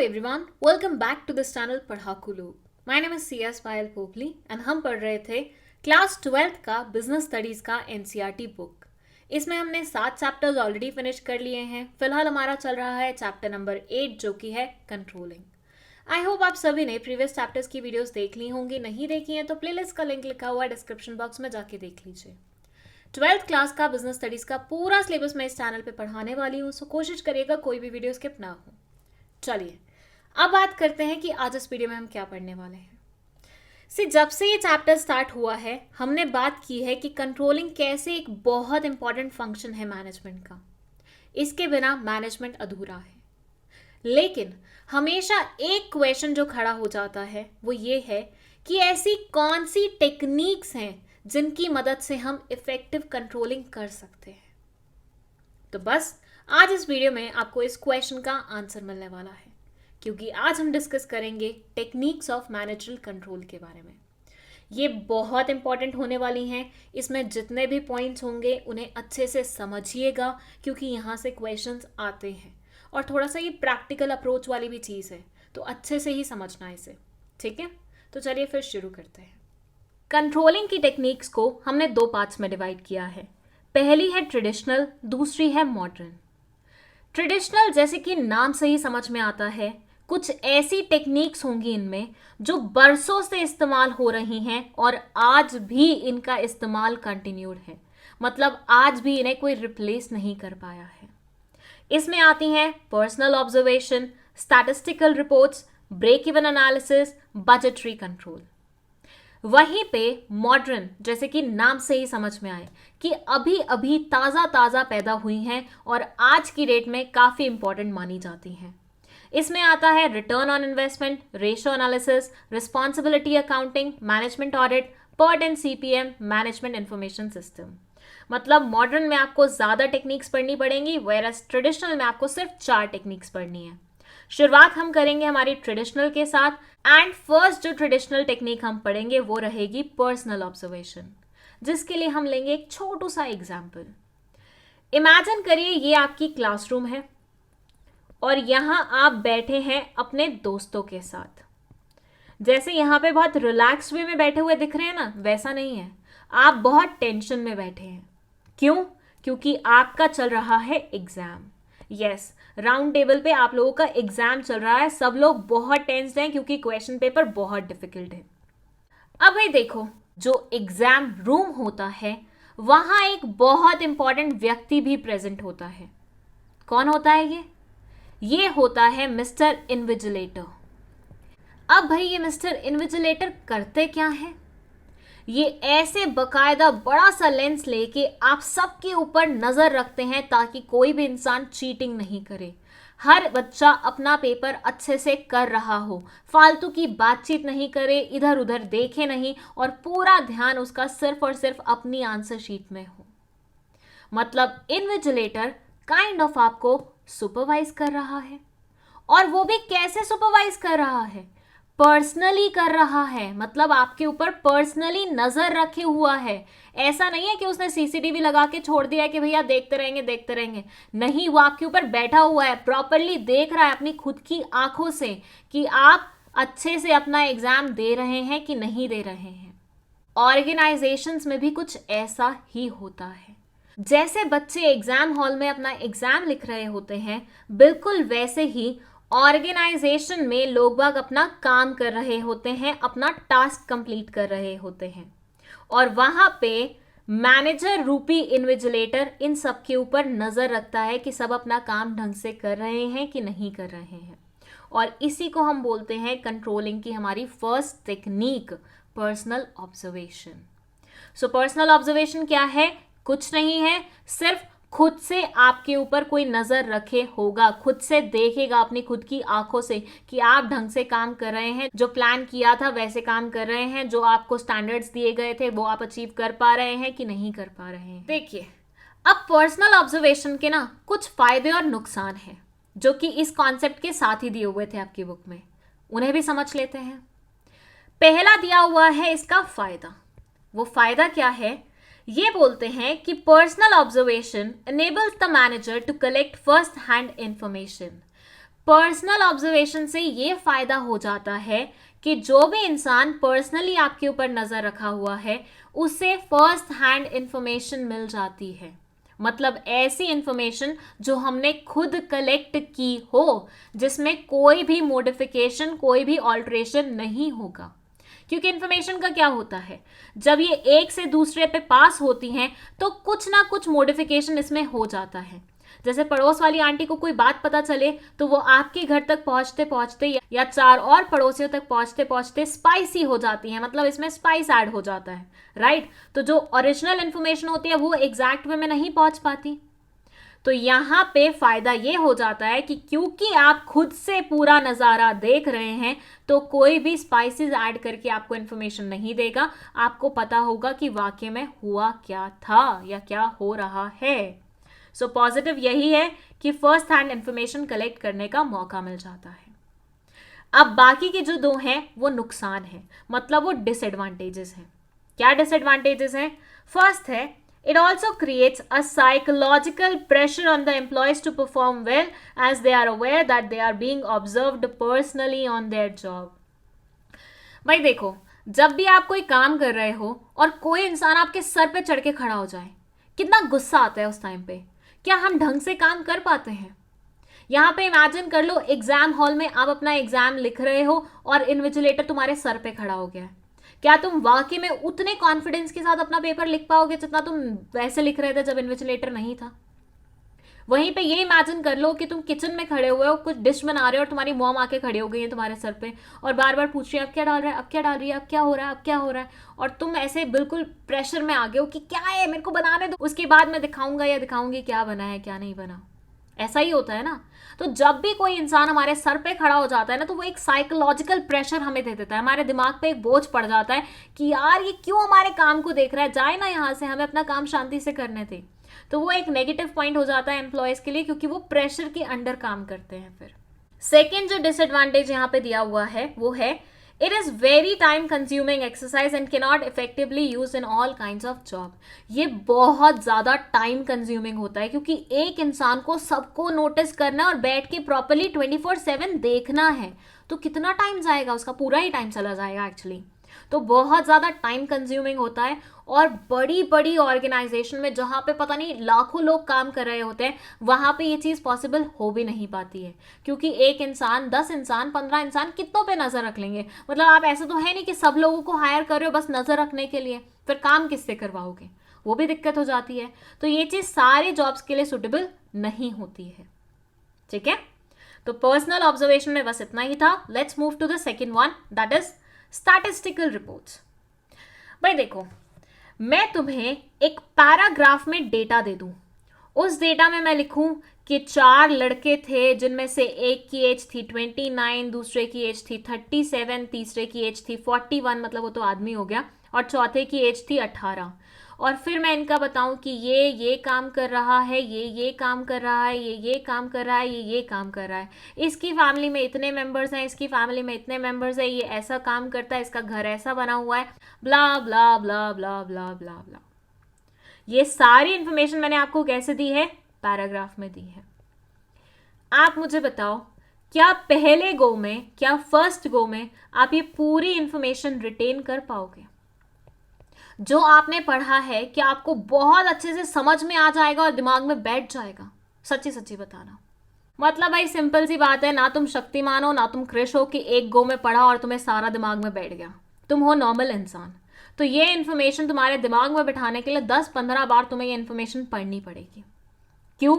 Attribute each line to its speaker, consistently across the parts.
Speaker 1: everyone, welcome back to this channel पढ़ाकू लोग। My name is CS Payal Popli and हम पढ़ रहे थे क्लास 12th का बिजनेस स्टडीज का NCERT बुक। इसमें हमने 7 चैप्टर्स ऑलरेडी फिनिश कर लिए हैं। फिलहाल हमारा चल रहा है चैप्टर नंबर 8 जो कि है कंट्रोलिंग। आई होप आप सभी ने प्रीवियस चैप्टर्स की वीडियोस देख ली होंगी, नहीं देखी हैं तो प्लेलिस्ट का लिंक लिखा हुआ है डिस्क्रिप्शन बॉक्स में, जाके देख लीजिए। 12th क्लास का बिजनेस स्टडीज का पूरा सिलेबस मैं इस चैनल पे पढ़ाने वाली हूँ, सो कोशिश करिएगा कोई भी वीडियो स्किप ना हो। चलिए अब बात करते हैं कि आज इस वीडियो में हम क्या पढ़ने वाले हैं। जब से ये चैप्टर स्टार्ट हुआ है हमने बात की है कि कंट्रोलिंग कैसे एक बहुत इंपॉर्टेंट फंक्शन है मैनेजमेंट का। इसके बिना मैनेजमेंट अधूरा है। लेकिन हमेशा एक क्वेश्चन जो खड़ा हो जाता है वो ये है कि ऐसी कौन सी टेक्निक्स हैं जिनकी मदद से हम इफेक्टिव कंट्रोलिंग कर सकते हैं। तो बस आज इस वीडियो में आपको इस क्वेश्चन का आंसर मिलने वाला है, क्योंकि आज हम डिस्कस करेंगे टेक्निक्स ऑफ मैनेजरल कंट्रोल के बारे में। ये बहुत इंपॉर्टेंट होने वाली हैं। इसमें जितने भी पॉइंट्स होंगे उन्हें अच्छे से समझिएगा, क्योंकि यहाँ से क्वेश्चंस आते हैं और थोड़ा सा ये प्रैक्टिकल अप्रोच वाली भी चीज़ है, तो अच्छे से ही समझना है इसे। ठीक है, तो चलिए फिर शुरू करते हैं। कंट्रोलिंग की टेक्निक्स को हमने 2 पार्ट्स में डिवाइड किया है। पहली है ट्रेडिशनल, दूसरी है मॉडर्न। ट्रेडिशनल जैसे कि नाम से ही समझ में आता है, कुछ ऐसी टेक्निक्स होंगी इनमें जो बरसों से इस्तेमाल हो रही हैं और आज भी इनका इस्तेमाल कंटिन्यूड है, मतलब आज भी इन्हें कोई रिप्लेस नहीं कर पाया है। इसमें आती हैं personal observation, statistical reports, break even analysis, budgetary control. वहीं पे मॉडर्न जैसे कि नाम से ही समझ में आए कि अभी अभी ताज़ा पैदा हुई हैं और आज की डेट में काफ़ी इंपॉर्टेंट मानी जाती हैं। इसमें आता है return on investment, ratio analysis, responsibility accounting, management audit, PERT and CPM, management information system. मतलब मॉडर्न में आपको ज़्यादा टेक्निक्स पढ़नी पड़ेंगी, वेयरएज ट्रेडिशनल में आपको सिर्फ 4 टेक्निक्स पढ़नी है। शुरुआत हम करेंगे हमारी ट्रेडिशनल के साथ एंड फर्स्ट जो ट्रेडिशनल टेक्निक हम पढ़ेंगे वो रहेगी पर्सनल ऑब्जर्वेशन, जिसके लिए हम लेंगे एक छोटू सा एग्जाम्पल। इमेजिन करिए ये आपकी क्लासरूम है और यहाँ आप बैठे हैं अपने दोस्तों के साथ। जैसे यहाँ पे बहुत रिलैक्स वे में बैठे हुए दिख रहे हैं ना, वैसा नहीं है, आप बहुत टेंशन में बैठे हैं। क्यों? क्योंकि आपका चल रहा है एग्जाम। यस, राउंड टेबल पे आप लोगों का एग्जाम चल रहा है, सब लोग बहुत टेंस्ड हैं क्योंकि क्वेश्चन पेपर बहुत डिफिकल्ट है। अब भाई देखो, जो एग्जाम रूम होता है वहां एक बहुत इंपॉर्टेंट व्यक्ति भी प्रेजेंट होता है। कौन होता है ये होता है मिस्टर इन्विजिलेटर। अब भाई ये मिस्टर इन्विजिलेटर करते क्या हैं? ये ऐसे बकायदा बड़ा सा लेंस लेके आप सबके ऊपर नजर रखते हैं ताकि कोई भी इंसान चीटिंग नहीं करे, हर बच्चा अपना पेपर अच्छे से कर रहा हो, फालतू की बातचीत नहीं करे, इधर उधर देखे नहीं और पूरा ध्यान उसका सिर्फ और सिर्फ अपनी आंसर शीट में हो। मतलब इन्विजिलेटर काइंड ऑफ आपको सुपरवाइज कर रहा है। और वो भी कैसे सुपरवाइज कर रहा है? पर्सनली कर रहा है, मतलब आपके ऊपर पर्सनली नजर रखे हुआ है। ऐसा नहीं है कि उसने CCTV लगा के छोड़ दिया है कि भैया देखते रहेंगे। नहीं, वो आपके ऊपर बैठा हुआ है, प्रॉपरली देख रहा है अपनी खुद की आंखों से कि आप अच्छे से अपना एग्जाम दे रहे हैं कि नहीं दे रहे हैं। ऑर्गेनाइजेशंस में भी कुछ ऐसा ही होता है। जैसे बच्चे एग्जाम हॉल में अपना एग्जाम लिख रहे होते हैं, बिल्कुल वैसे ही ऑर्गेनाइजेशन में लोग बाग अपना काम कर रहे होते हैं, अपना टास्क कंप्लीट कर रहे होते हैं और वहां पे मैनेजर रूपी इन्विजिलेटर इन सब के ऊपर नजर रखता है कि सब अपना काम ढंग से कर रहे हैं कि नहीं कर रहे हैं। और इसी को हम बोलते हैं कंट्रोलिंग की हमारी first technique, personal observation. So personal observation क्या है? कुछ नहीं है, सिर्फ खुद से आपके ऊपर कोई नजर रखे होगा, खुद से देखेगा अपनी खुद की आंखों से कि आप ढंग से काम कर रहे हैं, जो प्लान किया था वैसे काम कर रहे हैं, जो आपको स्टैंडर्ड्स दिए गए थे वो आप अचीव कर पा रहे हैं कि नहीं कर पा रहे हैं। देखिए, अब पर्सनल ऑब्जर्वेशन के ना कुछ फायदे और नुकसान हैं जो कि इस कॉन्सेप्ट के साथ ही दिए हुए थे आपकी बुक में, उन्हें भी समझ लेते हैं। पहला दिया हुआ है इसका फायदा। वो फायदा क्या है? ये बोलते हैं कि personal observation enables the manager to collect first hand information. Personal observation से ये फायदा हो जाता है कि जो भी इंसान पर्सनली आपके ऊपर नजर रखा हुआ है उसे फर्स्ट हैंड इंफॉर्मेशन मिल जाती है, मतलब ऐसी इंफॉर्मेशन जो हमने खुद कलेक्ट की हो, जिसमें कोई भी मॉडिफिकेशन, कोई भी ऑल्ट्रेशन नहीं होगा। क्योंकि इंफॉर्मेशन का क्या होता है, जब ये एक से दूसरे पे पास होती हैं तो कुछ ना कुछ मॉडिफिकेशन इसमें हो जाता है। जैसे पड़ोस वाली आंटी को कोई बात पता चले तो वो आपके घर तक पहुंचते पहुंचते या चार और पड़ोसियों तक पहुंचते पहुंचते स्पाइसी हो जाती है, मतलब इसमें स्पाइस ऐड हो जाता है, राइट। तो जो ओरिजिनल इंफॉर्मेशन होती है वो एग्जैक्ट वे में नहीं पहुंच पाती। तो यहां पे फायदा ये हो जाता है कि क्योंकि आप खुद से पूरा नजारा देख रहे हैं तो कोई भी स्पाइसेस ऐड करके आपको इंफॉर्मेशन नहीं देगा, आपको पता होगा कि वाकई में हुआ क्या था या क्या हो रहा है। सो पॉजिटिव यही है कि फर्स्ट हैंड इंफॉर्मेशन कलेक्ट करने का मौका मिल जाता है। अब बाकी के जो दो हैं वो नुकसान है, मतलब वो डिसएडवांटेजेस हैं। क्या डिसएडवांटेजेस हैं? फर्स्ट है, it also creates a psychological pressure on the employees to perform well as they are aware that they are being observed personally on their job. भाई देखो, जब भी आप कोई काम कर रहे हो और कोई इंसान आपके सर पे चढ़ के खड़ा हो जाए, कितना गुस्सा आता है उस टाइम पे। क्या हम ढंग से काम कर पाते हैं? यहाँ पे इमेजिन कर लो, एग्जाम हॉल में आप अपना एग्जाम लिख रहे हो और इन्विजिलेटर तुम्हारे सर पे खड़ा हो गया है। क्या तुम वाकई में उतने कॉन्फिडेंस के साथ अपना पेपर लिख पाओगे जितना तुम वैसे लिख रहे थे जब इन्विजिलेटर नहीं था? वहीं पे ये इमेजिन कर लो कि तुम किचन में खड़े हुए हो, कुछ डिश बना रहे हो और तुम्हारी मॉम आके खड़ी हो गई है तुम्हारे सर पे और बार बार पूछ रही है अब क्या डाल रहा है, अब क्या डाल रही है, अब क्या हो रहा है, अब क्या हो रहा है, और तुम ऐसे बिल्कुल प्रेशर में आ गए हो कि क्या है, मेरे को बनाने दो, उसके बाद मैं दिखाऊंगा या दिखाऊंगी क्या बना है क्या नहीं बना। ऐसा ही होता है ना। तो जब भी कोई इंसान हमारे सर पे खड़ा हो जाता है ना तो वो एक साइकोलॉजिकल प्रेशर हमें दे देता है, हमारे दिमाग पे एक बोझ पड़ जाता है कि यार ये क्यों हमारे काम को देख रहा है, जाए ना यहाँ से, हमें अपना काम शांति से करने थे। तो वो एक नेगेटिव पॉइंट हो जाता है एम्प्लॉयज के लिए, क्योंकि वो प्रेशर के अंडर काम करते हैं। फिर सेकेंड जो डिसएडवांटेज यहाँ पे दिया हुआ है वो है, it is very time consuming exercise and cannot effectively use in all kinds of job. ये बहुत ज़्यादा टाइम कंज्यूमिंग होता है क्योंकि एक इंसान को सबको नोटिस करना है और बैठ के प्रॉपरली 24/7 देखना है, तो कितना टाइम जाएगा, उसका पूरा ही टाइम चला जाएगा एक्चुअली। तो बहुत ज़्यादा टाइम कंज्यूमिंग होता है और बड़ी बड़ी ऑर्गेनाइजेशन में जहाँ पे पता नहीं लाखों लोग काम कर रहे होते हैं वहाँ पे ये चीज़ पॉसिबल हो भी नहीं पाती है, क्योंकि एक इंसान, 10 इंसान, 15 इंसान कितनों पे नज़र रख लेंगे। मतलब आप ऐसा तो है नहीं कि सब लोगों को हायर कर रहे हो बस नज़र रखने के लिए, फिर काम किससे करवाओगे, वो भी दिक्कत हो जाती है। तो ये चीज़ सारे जॉब्स के लिए सुटेबल नहीं होती है। ठीक है, तो पर्सनल ऑब्जर्वेशन में बस इतना ही था। Let's move to the second one, that is statistical reports. भाई देखो, मैं तुम्हें एक पैराग्राफ में डेटा दे दूं, उस डेटा में मैं लिखूं कि 4 लड़के थे जिनमें से एक की एज थी 29, दूसरे की एज थी 37, तीसरे की एज थी 41, मतलब वो तो आदमी हो गया, और चौथे की एज थी 18। और फिर मैं इनका बताऊं कि ये काम कर रहा है, ये काम कर रहा है, ये काम कर रहा है, ये काम कर रहा है, इसकी फैमिली में इतने मेंबर्स हैं, इसकी फैमिली में इतने मेंबर्स हैं, ये ऐसा काम करता है, इसका घर ऐसा बना हुआ है, ब्ला ब्ला ब्ला ब्ला ब्ला ब्ला ब्ला। ये सारी इंफॉर्मेशन मैंने आपको कैसे दी है? पैराग्राफ में दी है। आप मुझे बताओ, क्या पहले गो में, क्या फर्स्ट गो में आप ये पूरी इंफॉर्मेशन रिटेन कर पाओगे? जो आपने पढ़ा है क्या आपको बहुत अच्छे से समझ में आ जाएगा और दिमाग में बैठ जाएगा? सच्ची सच्ची बताना। मतलब भाई सिंपल सी बात है, ना तुम शक्तिमान हो ना तुम कृष हो कि एक गो में पढ़ा और तुम्हें सारा दिमाग में बैठ गया। तुम हो नॉर्मल इंसान। तो ये इन्फॉर्मेशन तुम्हारे दिमाग में बैठाने के लिए 10-15 बार तुम्हें ये इन्फॉर्मेशन पढ़नी पड़ेगी। क्यों?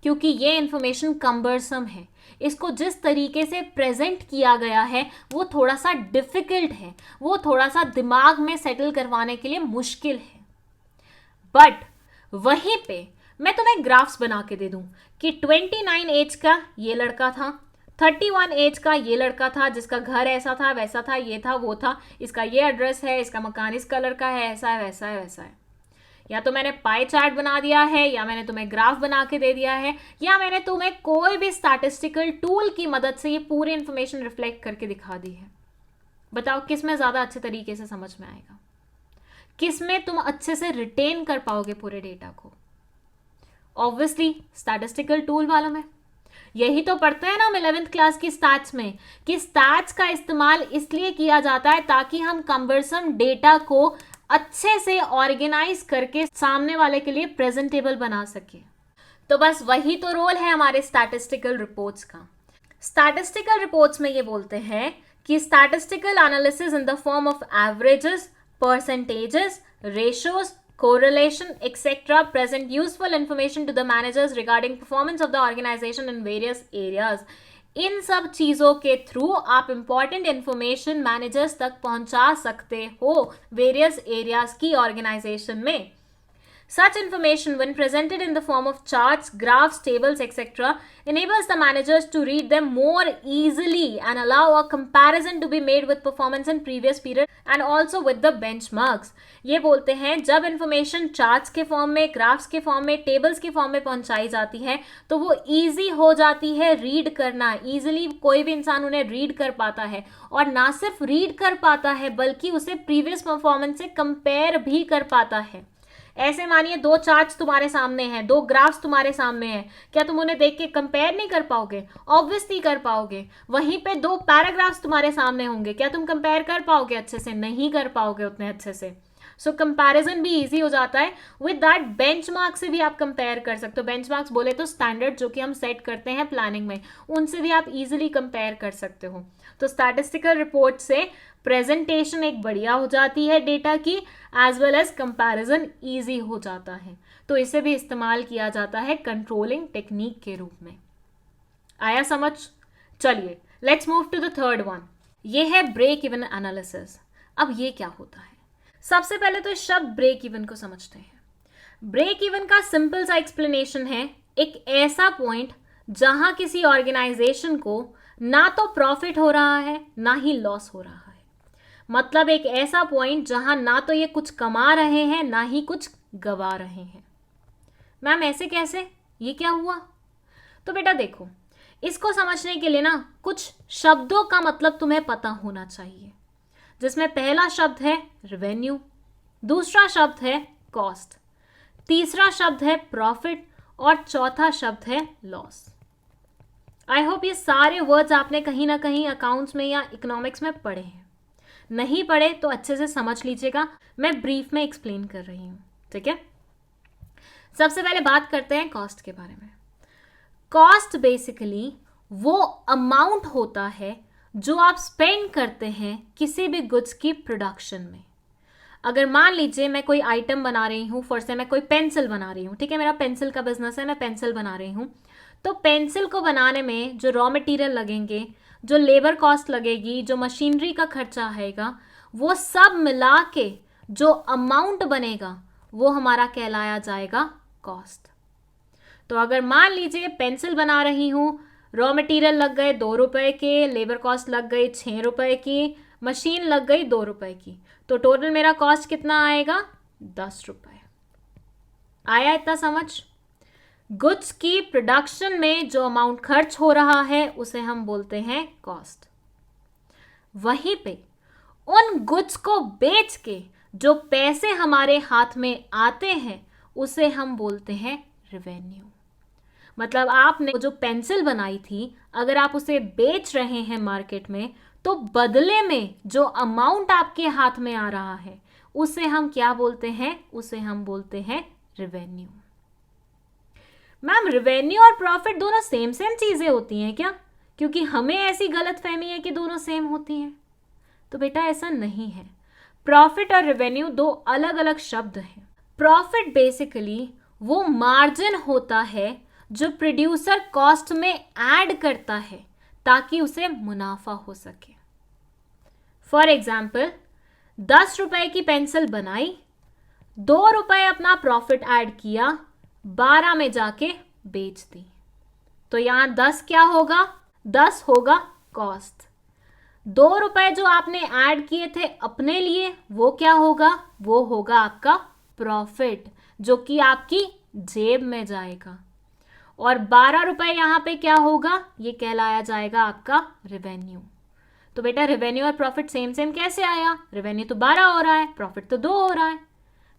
Speaker 1: क्योंकि ये इन्फॉर्मेशन कम्बरसम है। इसको जिस तरीके से प्रेजेंट किया गया है वो थोड़ा सा डिफिकल्ट है, वो थोड़ा सा दिमाग में सेटल करवाने के लिए मुश्किल है। बट वहीं पे मैं तुम्हें ग्राफ्स बना के दे दूं कि 29 एज का ये लड़का था, 31 एज का ये लड़का था जिसका घर ऐसा था, वैसा था, ये था, वो था, इसका ये एड्रेस है, इसका मकान इस कलर का है, ऐसा है, वैसा है, वैसा है। या तो मैंने पाई चार्ट बना दिया है, या मैंने तुम्हें ग्राफ बना के दे दिया है, या मैंने तुम्हें कोई भी स्टैटिस्टिकल टूल की मदद से ये पूरी इंफॉर्मेशन रिफ्लेक्ट करके दिखा दी है। बताओ किस में ज़्यादा अच्छे तरीके से समझ में आएगा, किस में तुम अच्छे से रिटेन कर पाओगे पूरे डेटा को? ऑब्वियसली स्टैटिस्टिकल टूल वालों में। यही तो पढ़ते हैं ना हम 11th क्लास की स्टैट्स में, कि स्टैट्स का इस्तेमाल इसलिए किया जाता है ताकि हम कम्बरसम डेटा को अच्छे से ऑर्गेनाइज करके सामने वाले के लिए प्रेजेंटेबल बना सके। तो बस वही तो रोल है हमारे स्टैटिस्टिकल रिपोर्ट्स का। स्टैटिस्टिकल रिपोर्ट्स में ये बोलते हैं कि statistical analysis in the form of averages, percentages, ratios, correlation, etc. present useful information to the managers regarding performance of the organization in various areas. इन सब चीज़ों के थ्रू आप इंपॉर्टेंट इंफॉर्मेशन मैनेजर्स तक पहुंचा सकते हो वेरियस एरियाज की organisation में। Such information, when presented in the form of charts, graphs, tables, etc., enables the managers to read them more easily and allow a comparison to be made with performance in previous period and also with the benchmarks. ये बोलते हैं जब information charts के form में, graphs के form में, tables के form में पहुंचाई जाती है तो वो easy हो जाती है रीड करना, easily कोई भी इंसान उन्हें रीड कर पाता है, और ना सिर्फ रीड कर पाता है बल्कि उसे प्रीवियस परफॉर्मेंस से कंपेयर भी कर पाता है। ऐसे मानिए दो चार्ट्स तुम्हारे सामने हैं, दो ग्राफ्स तुम्हारे सामने हैं, क्या तुम उन्हें देख के कंपेयर नहीं कर पाओगे? ऑब्वियसली कर पाओगे। वहीं पे दो पैराग्राफ्स तुम्हारे सामने होंगे, क्या तुम कंपेयर कर पाओगे अच्छे से? नहीं कर पाओगे उतने अच्छे से। सो कंपैरिजन भी इजी हो जाता है। विद दैट बेंचमार्क से भी आप कंपेयर कर सकते हो। बेंचमार्क्स बोले तो स्टैंडर्ड जो कि हम सेट करते हैं प्लानिंग में, उनसे भी आप इजीली कंपेयर कर सकते हो। तो स्टैटिस्टिकल रिपोर्ट से प्रेजेंटेशन एक बढ़िया हो जाती है डेटा की, as well as comparison easy हो जाता है। तो इसे भी इस्तेमाल किया जाता है कंट्रोलिंग टेक्निक के रूप में। आया समझ? चलिए let's move to the third one. ये है ब्रेक इवन एनालिसिस। अब ये क्या होता है? सबसे पहले तो इस शब्द ब्रेक इवन को समझते हैं। ब्रेक इवन का सिंपल सा एक्सप्लेनेशन है एक ऐसा पॉइंट जहां किसी ऑर्गेनाइजेशन को ना तो प्रॉफिट हो रहा है ना ही लॉस हो रहा है। मतलब एक ऐसा पॉइंट जहां ना तो ये कुछ कमा रहे हैं ना ही कुछ गवा रहे हैं। मैम ऐसे कैसे, ये क्या हुआ? तो बेटा देखो, इसको समझने के लिए ना कुछ शब्दों का मतलब तुम्हें पता होना चाहिए, जिसमें पहला शब्द है रेवेन्यू, दूसरा शब्द है कॉस्ट, तीसरा शब्द है प्रॉफिट और चौथा शब्द है लॉस। आई होप ये सारे वर्ड्स आपने कहीं ना कहीं अकाउंट्स में या इकोनॉमिक्स में पढ़े हैं। नहीं पढ़े तो अच्छे से समझ लीजिएगा, मैं ब्रीफ में एक्सप्लेन कर रही हूं, ठीक है। सबसे पहले बात करते हैं कॉस्ट के बारे में। कॉस्ट बेसिकली वो अमाउंट होता है जो आप स्पेंड करते हैं किसी भी गुड्स की प्रोडक्शन में। अगर मान लीजिए मैं कोई आइटम बना रही हूँ, फर्स्ट मैं कोई पेंसिल बना रही हूँ, ठीक है, मेरा पेंसिल का बिजनेस है, मैं पेंसिल बना रही हूँ, तो पेंसिल को बनाने में जो रॉ मटेरियल लगेंगे, जो लेबर कॉस्ट लगेगी, जो मशीनरी का खर्चा आएगा, वो सब मिला के जो अमाउंट बनेगा वो हमारा कहलाया जाएगा कॉस्ट। तो अगर मान लीजिए पेंसिल बना रही हूँ, रॉ मटेरियल लग गए 2 रुपए के, लेबर कॉस्ट लग गई 6 रुपए की, मशीन लग गई 2 रुपए की, तो टोटल मेरा कॉस्ट कितना आएगा? 10 रुपए। आया इतना समझ? गुड्स की प्रोडक्शन में जो अमाउंट खर्च हो रहा है उसे हम बोलते हैं कॉस्ट। वहीं पे उन गुड्स को बेच के जो पैसे हमारे हाथ में आते हैं उसे हम बोलते हैं रेवेन्यू। मतलब आपने जो पेंसिल बनाई थी, अगर आप उसे बेच रहे हैं मार्केट में, तो बदले में जो अमाउंट आपके हाथ में आ रहा है उसे हम क्या बोलते हैं? उसे हम बोलते हैं रेवेन्यू। मैम रेवेन्यू और प्रॉफिट दोनों सेम चीजें होती हैं क्या? क्योंकि हमें ऐसी गलत फहमी है कि दोनों सेम होती हैं। तो बेटा ऐसा नहीं है। प्रॉफिट और रेवेन्यू दो अलग अलग शब्द हैं। प्रॉफिट बेसिकली वो मार्जिन होता है जो प्रोड्यूसर कॉस्ट में ऐड करता है ताकि उसे मुनाफा हो सके। फॉर एग्जाम्पल 10 रुपए की पेंसिल बनाई, 2 रुपए अपना प्रॉफिट ऐड किया, 12 में जाके बेच दी, तो यहां 10 क्या होगा? 10 होगा कॉस्ट। 2 रुपए जो आपने ऐड किए थे अपने लिए वो क्या होगा? वो होगा आपका प्रॉफिट, जो कि आपकी जेब में जाएगा। और 12 रुपए यहां पे क्या होगा? ये कहलाया जाएगा आपका रेवेन्यू। तो बेटा रेवेन्यू और प्रॉफिट सेम कैसे आया? रेवेन्यू तो 12 हो रहा है, प्रॉफिट तो 2 हो रहा है।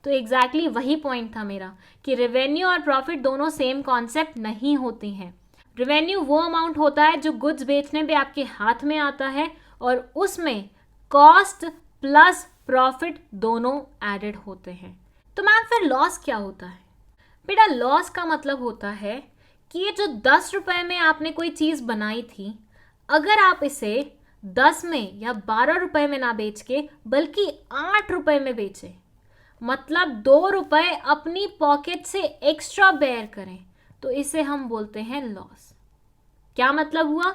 Speaker 1: तो एग्जैक्टली वही पॉइंट था मेरा कि रेवेन्यू और प्रॉफिट दोनों सेम कॉन्सेप्ट नहीं होती हैं। रेवेन्यू वो अमाउंट होता है जो गुड्स बेचने पे आपके हाथ में आता है और उसमें कॉस्ट प्लस प्रॉफिट दोनों एडेड होते हैं। तो मैम फिर लॉस क्या होता है? बेटा लॉस का मतलब होता है कि ये जो 10 रुपए में आपने कोई चीज़ बनाई थी, अगर आप इसे 10 में या 12 रुपए में ना बेच के बल्कि 8 रुपए में बेचें, मतलब 2 रुपए अपनी पॉकेट से एक्स्ट्रा बेयर करें, तो इसे हम बोलते हैं लॉस। क्या मतलब हुआ?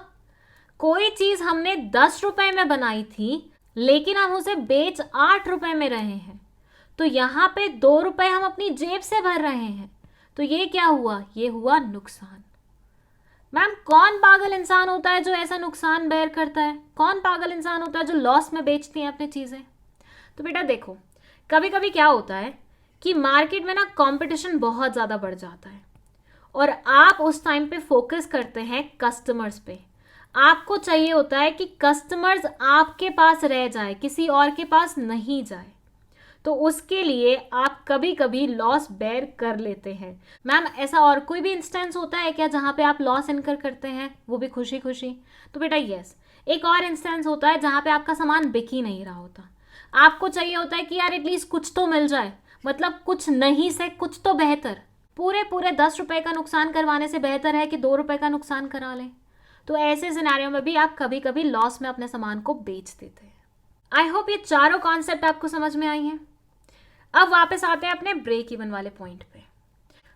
Speaker 1: कोई चीज़ हमने 10 रुपए में बनाई थी लेकिन हम उसे बेच 8 रुपए में रहे हैं, तो यहाँ पे 2 रुपए हम अपनी जेब से भर रहे हैं, तो ये क्या हुआ? ये हुआ नुकसान। मैम कौन पागल इंसान होता है जो ऐसा नुकसान बेयर करता है? कौन पागल इंसान होता है जो लॉस में बेचती है अपनी चीज़ें? तो बेटा देखो, कभी कभी क्या होता है कि मार्केट में ना कंपटीशन बहुत ज़्यादा बढ़ जाता है और आप उस टाइम पे फोकस करते हैं कस्टमर्स पे। आपको चाहिए होता है कि कस्टमर्स आपके पास रह जाए, किसी और के पास नहीं जाए, तो उसके लिए आप कभी कभी लॉस बेयर कर लेते हैं। मैम ऐसा और कोई भी इंस्टेंस होता है क्या जहाँ पे आप लॉस इनकर करते हैं, वो भी खुशी खुशी? तो बेटा यस, एक और इंस्टेंस होता है जहाँ पे आपका सामान बिक ही नहीं रहा होता। आपको चाहिए होता है कि यार एटलीस्ट कुछ तो मिल जाए, मतलब कुछ नहीं से कुछ तो बेहतर। पूरे पूरे 10 रुपए का नुकसान करवाने से बेहतर है कि 2 रुपए का नुकसान करा लें। तो ऐसे सिनेरियो में भी आप कभी कभी लॉस में अपने सामान को बेच देते हैं। आई होप ये चारों कॉन्सेप्ट आपको समझ में आई हैं। अब वापस आते हैं अपने ब्रेक इवन वाले पॉइंट पे।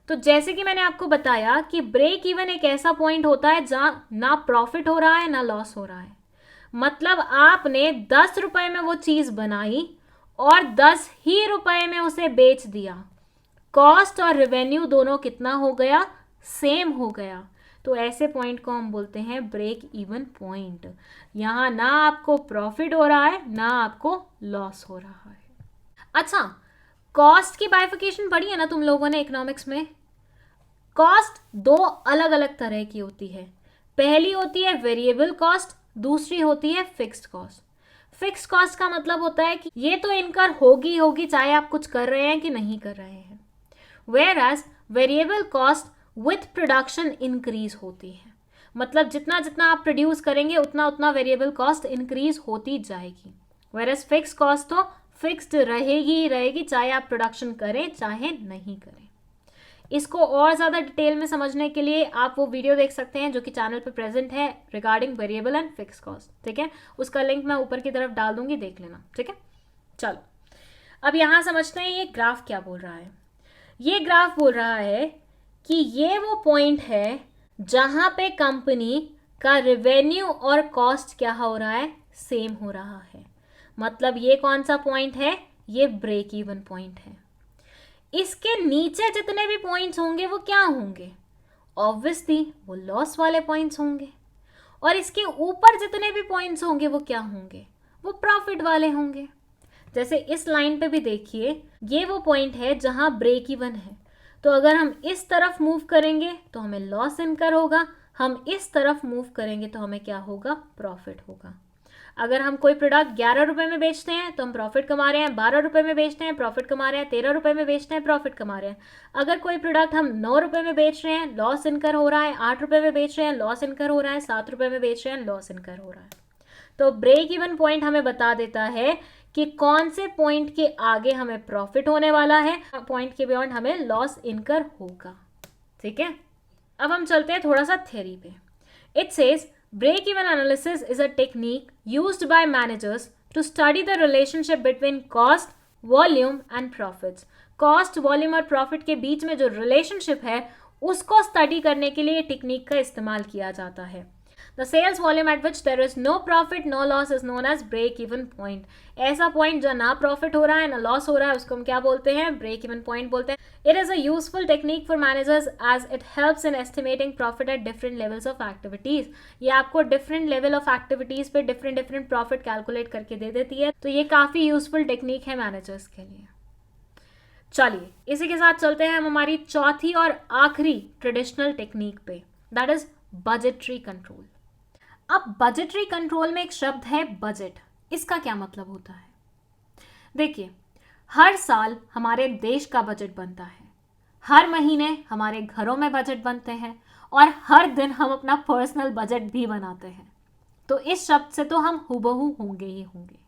Speaker 1: तो जैसे कि मैंने आपको बताया कि ब्रेक इवन एक ऐसा पॉइंट होता है जहां ना प्रॉफिट हो रहा है ना लॉस हो रहा है। मतलब आपने 10 रुपए में वो चीज बनाई और 10 ही रुपए में उसे बेच दिया। कॉस्ट और रेवेन्यू दोनों कितना हो गया? सेम हो गया। तो ऐसे पॉइंट को हम बोलते हैं ब्रेक इवन पॉइंट। यहां ना आपको प्रॉफिट हो रहा है ना आपको लॉस हो रहा है। अच्छा, कॉस्ट की बाइफिकेशन पढ़ी है ना तुम लोगों ने इकोनॉमिक्स में? कॉस्ट दो अलग अलग तरह की होती है। पहली होती है वेरिएबल कॉस्ट, दूसरी होती है फिक्स्ड कॉस्ट। फिक्स्ड कॉस्ट का मतलब होता है कि ये तो इनकर होगी होगी चाहे आप कुछ कर रहे हैं कि नहीं कर रहे हैं। Where as variable cost with production increase होती है, मतलब जितना जितना आप प्रोड्यूस करेंगे उतना उतना वेरिएबल कॉस्ट इंक्रीज होती जाएगी। वेयर एज फिक्स कॉस्ट तो फिक्स्ड रहेगी ही रहेगी, चाहे आप प्रोडक्शन करें चाहे नहीं करें। इसको और ज़्यादा डिटेल में समझने के लिए आप वो वीडियो देख सकते हैं जो कि चैनल पे प्रेजेंट है regarding variable and fix cost. ठीक है, उसका लिंक मैं ऊपर की तरफ डाल दूंगी, देख लेना। ठीक है, चलो अब यहाँ समझते हैं ये ग्राफ क्या बोल रहा है। ये ग्राफ बोल रहा है कि ये वो पॉइंट है जहाँ पे कंपनी का रेवेन्यू और कॉस्ट क्या हो रहा है? सेम हो रहा है। मतलब ये कौन सा पॉइंट है? ये ब्रेक इवन पॉइंट है। इसके नीचे जितने भी पॉइंट्स होंगे वो क्या होंगे? ऑब्वियसली वो लॉस वाले पॉइंट्स होंगे। और इसके ऊपर जितने भी पॉइंट्स होंगे वो क्या होंगे? वो प्रॉफिट वाले होंगे। जैसे इस लाइन पे भी देखिए, ये वो पॉइंट है जहां ब्रेक इवन है। तो अगर हम इस तरफ मूव करेंगे तो हमें लॉस इनकर होगा, हम इस तरफ मूव करेंगे तो हमें क्या होगा? प्रॉफिट होगा। अगर हम कोई प्रोडक्ट 11 रुपए में बेचते हैं तो हम प्रॉफिट कमा रहे हैं, 12 रुपए में बेचते हैं प्रॉफिट कमा रहे हैं, 13 रुपए में बेचते हैं प्रॉफिट कमा रहे हैं। अगर कोई प्रोडक्ट हम 9 रुपए में बेच रहे हैं लॉस इनकर हो रहा है, 8 रुपए में बेच रहे हैं लॉस इनकर हो रहा है, 7 रुपए में बेच रहे हैं लॉस इनकर हो रहा है। तो ब्रेक इवन पॉइंट हमें बता देता है कि कौन से पॉइंट के आगे हमें प्रॉफिट होने वाला है, पॉइंट के बियॉन्ड हमें लॉस इनकर होगा। ठीक है, अब हम चलते हैं थोड़ा सा थ्योरी पे। It says break-even analysis is a technique used by managers to study the relationship between cost, volume and profits. Cost, volume और profit के बीच में जो relationship है उसको study करने के लिए टेक्निक का इस्तेमाल किया जाता है। The sales volume at which there is no profit, no loss is known as break-even point. ऐसा point जो ना profit हो रहा है ना loss हो रहा है उसको हम क्या बोलते हैं? break-even point बोलते हैं। It is a useful technique for managers as it helps in estimating profit at different levels of activities. ये आपको different level of activities पे different profit calculate करके दे देती है, तो ये काफ़ी useful technique है managers के लिए। चलिए इसी के साथ चलते हैं हम हमारी चौथी और आखिरी ट्रेडिशनल टेक्निक पे, दैट इज बजटरी कंट्रोल। अब बजटरी कंट्रोल में एक शब्द है बजट। इसका क्या मतलब होता है? देखिए, हर साल हमारे देश का बजट बनता है, हर महीने हमारे घरों में बजट बनते हैं और हर दिन हम अपना पर्सनल बजट भी बनाते हैं। तो इस शब्द से तो हम हुबहू होंगे ही होंगे।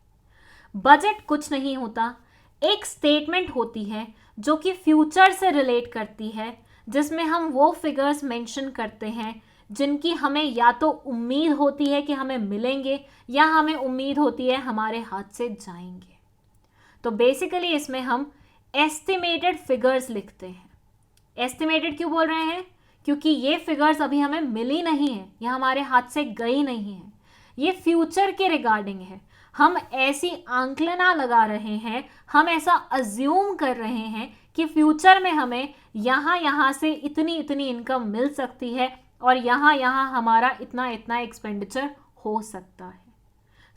Speaker 1: बजट कुछ नहीं होता, एक स्टेटमेंट होती है जो कि फ्यूचर से रिलेट करती है, जिसमें हम वो फिगर्स मेंशन करते हैं जिनकी हमें या तो उम्मीद होती है कि हमें मिलेंगे या हमें उम्मीद होती है हमारे हाथ से जाएंगे। तो बेसिकली इसमें हम एस्टिमेटेड फिगर्स लिखते हैं। एस्टिमेटेड क्यों बोल रहे हैं? क्योंकि ये फिगर्स अभी हमें मिली नहीं है या हमारे हाथ से गई नहीं है, ये फ्यूचर के रिगार्डिंग है। हम ऐसी आंकलना लगा रहे हैं, हम ऐसा अज्यूम कर रहे हैं कि फ्यूचर में हमें यहाँ से इतनी इतनी इनकम मिल सकती है और यहाँ हमारा इतना इतना एक्सपेंडिचर हो सकता है।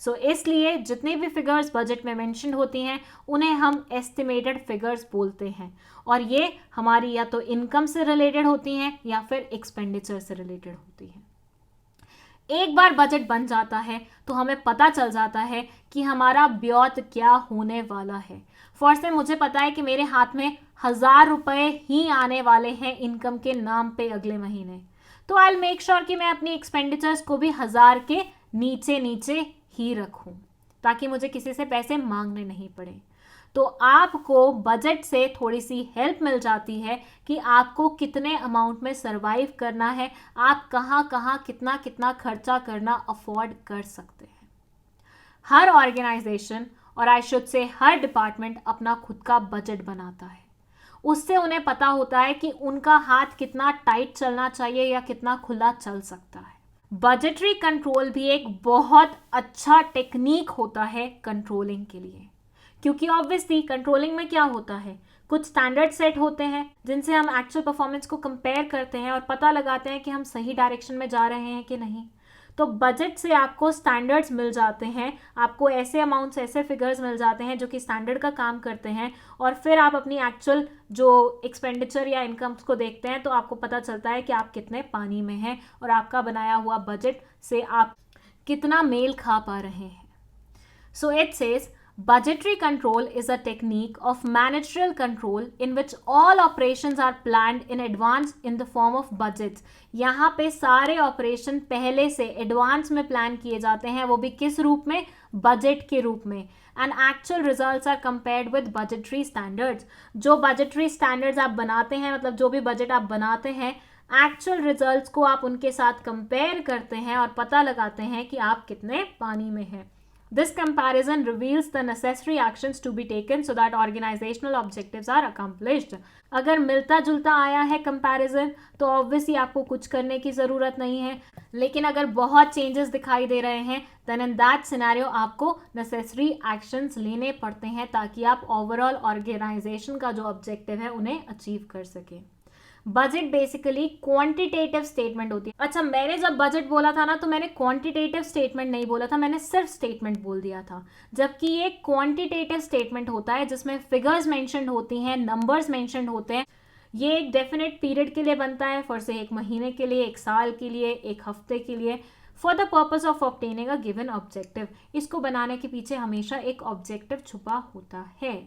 Speaker 1: सो इसलिए जितनी भी फिगर्स बजट में मेंशन होती हैं उन्हें हम एस्टिमेटेड फिगर्स बोलते हैं, और ये हमारी या तो इनकम से रिलेटेड होती हैं या फिर एक्सपेंडिचर से रिलेटेड होती हैं। एक बार बजट बन जाता है तो हमें पता चल जाता है कि हमारा ब्योत क्या होने वाला है। फॉर से मुझे पता है कि मेरे हाथ में 1,000 रुपये ही आने वाले हैं इनकम के नाम पे अगले महीने, तो आई विल मेक श्योर कि मैं अपनी एक्सपेंडिचर्स को भी 1,000 के नीचे नीचे ही रखूं ताकि मुझे किसी से पैसे मांगने नहीं पड़े। तो आपको बजट से थोड़ी सी हेल्प मिल जाती है कि आपको कितने अमाउंट में सरवाइव करना है, आप कहाँ कहाँ कितना कितना खर्चा करना अफोर्ड कर सकते हैं। हर ऑर्गेनाइजेशन और I should say her department अपना खुद का बजट बनाता है। उससे उन्हें पता होता है कि उनका हाथ कितना टाइट चलना चाहिए या कितना खुला चल सकता है। बजटरी कंट्रोल भी एक बहुत अच्छा टेक्निक होता है कंट्रोलिंग के लिए, क्योंकि ऑब्वियसली कंट्रोलिंग में क्या होता है, कुछ स्टैंडर्ड सेट होते हैं जिनसे हम एक्चुअल परफॉर्मेंस को कंपेयर करते हैं और पता लगाते हैं कि हम सही डायरेक्शन में जा रहे हैं कि नहीं। तो बजट से आपको स्टैंडर्ड्स मिल जाते हैं, आपको ऐसे अमाउंट्स, ऐसे फिगर्स मिल जाते हैं जो कि स्टैंडर्ड का काम करते हैं, और फिर आप अपनी एक्चुअल जो एक्सपेंडिचर या इनकम्स को देखते हैं तो आपको पता चलता है कि आप कितने पानी में हैं और आपका बनाया हुआ बजट से आप कितना मेल खा पा रहे हैं। So it says budgetary control is a technique of managerial control in which all operations are planned in advance in the form of budgets. यहाँ पे सारे ऑपरेशन पहले से एडवांस में प्लान किए जाते हैं, वो भी किस रूप में? बजट के रूप में। And actual results are compared with budgetary standards. जो बजटरी स्टैंडर्ड्स आप बनाते हैं, मतलब जो भी बजट आप बनाते हैं, एक्चुअल रिजल्ट्स को आप उनके साथ कंपेयर करते हैं और पता लगाते हैं कि आप कितने पानी में हैं। This comparison reveals the necessary actions to be taken so that organizational objectives are accomplished. अगर मिलता जुलता आया है कंपैरिजन तो ऑब्वियसली आपको कुछ करने की ज़रूरत नहीं है, लेकिन अगर बहुत चेंजेस दिखाई दे रहे हैं देन इन दैट सिनेरियो आपको नेसेसरी एक्शंस लेने पड़ते हैं ताकि आप ओवरऑल ऑर्गेनाइजेशन का जो ऑब्जेक्टिव है उन्हें अचीव कर सकें। बजट बेसिकली क्वांटिटेटिव स्टेटमेंट होती है। अच्छा, मैंने जब बजट बोला था ना तो मैंने क्वांटिटेटिव स्टेटमेंट नहीं बोला था, मैंने सिर्फ स्टेटमेंट बोल दिया था, जबकि ये क्वांटिटेटिव स्टेटमेंट होता है जिसमें फिगर्स मेंशन्ड होती हैं, नंबर्स मेंशन्ड होते हैं। ये एक डेफिनेट पीरियड के लिए बनता है, फॉर से 1 महीने के लिए, 1 साल के लिए, 1 हफ्ते के लिए, for the purpose of obtaining a given objective. इसको बनाने के पीछे हमेशा एक ऑब्जेक्टिव छुपा होता है।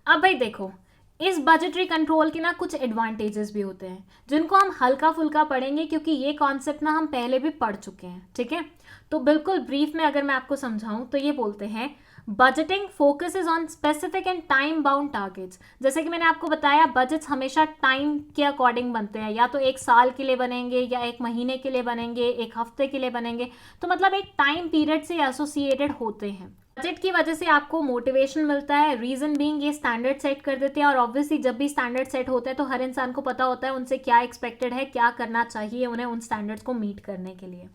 Speaker 1: अब भाई देखो, इस बजटरी कंट्रोल के ना कुछ एडवांटेजेस भी होते हैं जिनको हम हल्का फुल्का पढ़ेंगे क्योंकि ये कॉन्सेप्ट ना हम पहले भी पढ़ चुके हैं, ठीक है। तो बिल्कुल ब्रीफ में अगर मैं आपको समझाऊं तो ये बोलते हैं, budgeting focuses on specific and time bound targets. जैसे कि मैंने आपको बताया, बजट्स हमेशा टाइम के अकॉर्डिंग बनते हैं, या तो 1 साल के लिए बनेंगे, या 1 महीने के लिए बनेंगे, 1 हफ्ते के लिए बनेंगे, तो मतलब एक टाइम पीरियड से एसोसिएटेड होते हैं। बजट की वजह से आपको मोटिवेशन मिलता है, रीजन बीइंग ये स्टैंडर्ड सेट कर देते हैं, और ऑब्वियसली जब भी स्टैंडर्ड सेट होता है तो हर इंसान को पता होता है उनसे क्या एक्सपेक्टेड है, क्या करना चाहिए उन्हें उन स्टैंडर्ड्स को मीट करने के लिए।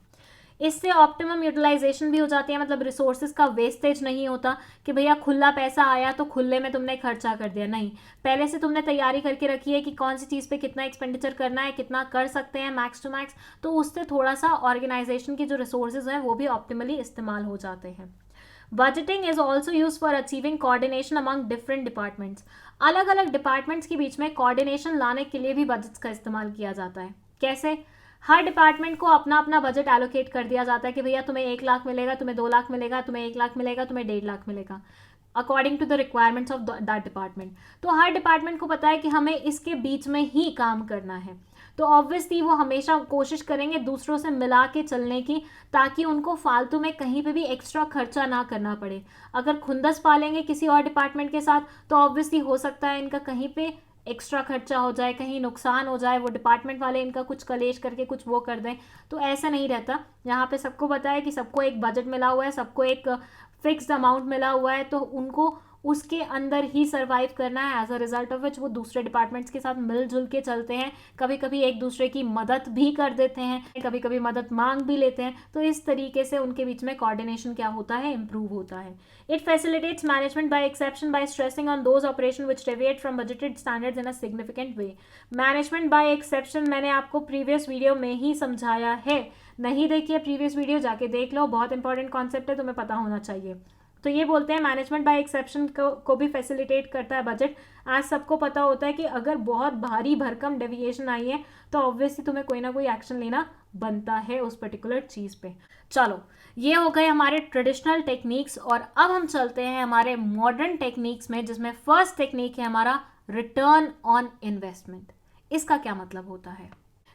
Speaker 1: इससे ऑप्टिमम यूटिलाइजेशन भी हो जाती है, मतलब रिसोर्सेज का वेस्टेज नहीं होता कि भैया खुला पैसा आया तो खुले में तुमने खर्चा कर दिया, नहीं, पहले से तुमने तैयारी करके रखी है कि कौन सी चीज़ पे कितना एक्सपेंडिचर करना है, कितना कर सकते हैं मैक्स टू मैक्स, तो उससे थोड़ा सा ऑर्गेनाइजेशन की जो रिसोर्सेज हैं वो भी ऑप्टिमली इस्तेमाल हो जाते हैं। Budgeting is also use for achieving coordination among different departments. अलग अलग डिपार्टमेंट्स के बीच में कोऑर्डिनेशन लाने के लिए भी बजट्स का इस्तेमाल किया जाता है। कैसे? हर डिपार्टमेंट को अपना अपना बजट एलोकेट कर दिया जाता है कि भैया तुम्हें 1 लाख मिलेगा, तुम्हें 2 लाख मिलेगा, तुम्हें 1 लाख मिलेगा, तुम्हें 1.5 लाख मिलेगा, according to the requirements of that department. तो हर डिपार्टमेंट को पता है कि हमें इसके बीच में ही काम करना है। तो ऑब्वियसली वो हमेशा कोशिश करेंगे दूसरों से मिला के चलने की, ताकि उनको फालतू में कहीं पे भी एक्स्ट्रा खर्चा ना करना पड़े। अगर खुंदस पालेंगे किसी और डिपार्टमेंट के साथ तो ऑब्वियसली हो सकता है इनका कहीं पे एक्स्ट्रा खर्चा हो जाए, कहीं नुकसान हो जाए, वो डिपार्टमेंट वाले इनका कुछ कलेश करके कुछ वो कर दें। तो ऐसा नहीं रहता। यहाँ पे सबको पता है कि सबको एक बजट मिला हुआ है, सबको एक फिक्स्ड अमाउंट मिला हुआ है, तो उनको उसके अंदर ही सर्वाइव करना है। As a result of which वो दूसरे डिपार्टमेंट्स के साथ मिलजुल के चलते हैं, कभी कभी एक दूसरे की मदद भी कर देते हैं, कभी कभी मदद मांग भी लेते हैं। तो इस तरीके से उनके बीच में कोऑर्डिनेशन क्या होता है, इंप्रूव होता है। It facilitates management by exception by stressing on those operation which deviate from budgeted standards in a significant way. Management by exception मैंने आपको प्रीवियस वीडियो में ही समझाया है, नहीं देखिए प्रीवियस वीडियो जाके देख लो, बहुत इंपॉर्टेंट कॉन्सेप्ट है, तुम्हें पता होना चाहिए। तो ये बोलते हैं मैनेजमेंट बाय एक्सेप्शन को भी फैसिलिटेट करता है बजट। आज सबको पता होता है कि अगर बहुत भारी भरकम डेविएशन आई है तो ऑब्वियसली तुम्हें कोई ना कोई एक्शन लेना बनता है उस पर्टिकुलर चीज़ पे। चलो, ये हो गए हमारे ट्रेडिशनल टेक्निक्स, और अब हम चलते हैं हमारे मॉडर्न टेक्निक्स में, जिसमें फर्स्ट टेक्निक है हमारा रिटर्न ऑन इन्वेस्टमेंट। इसका क्या मतलब होता है?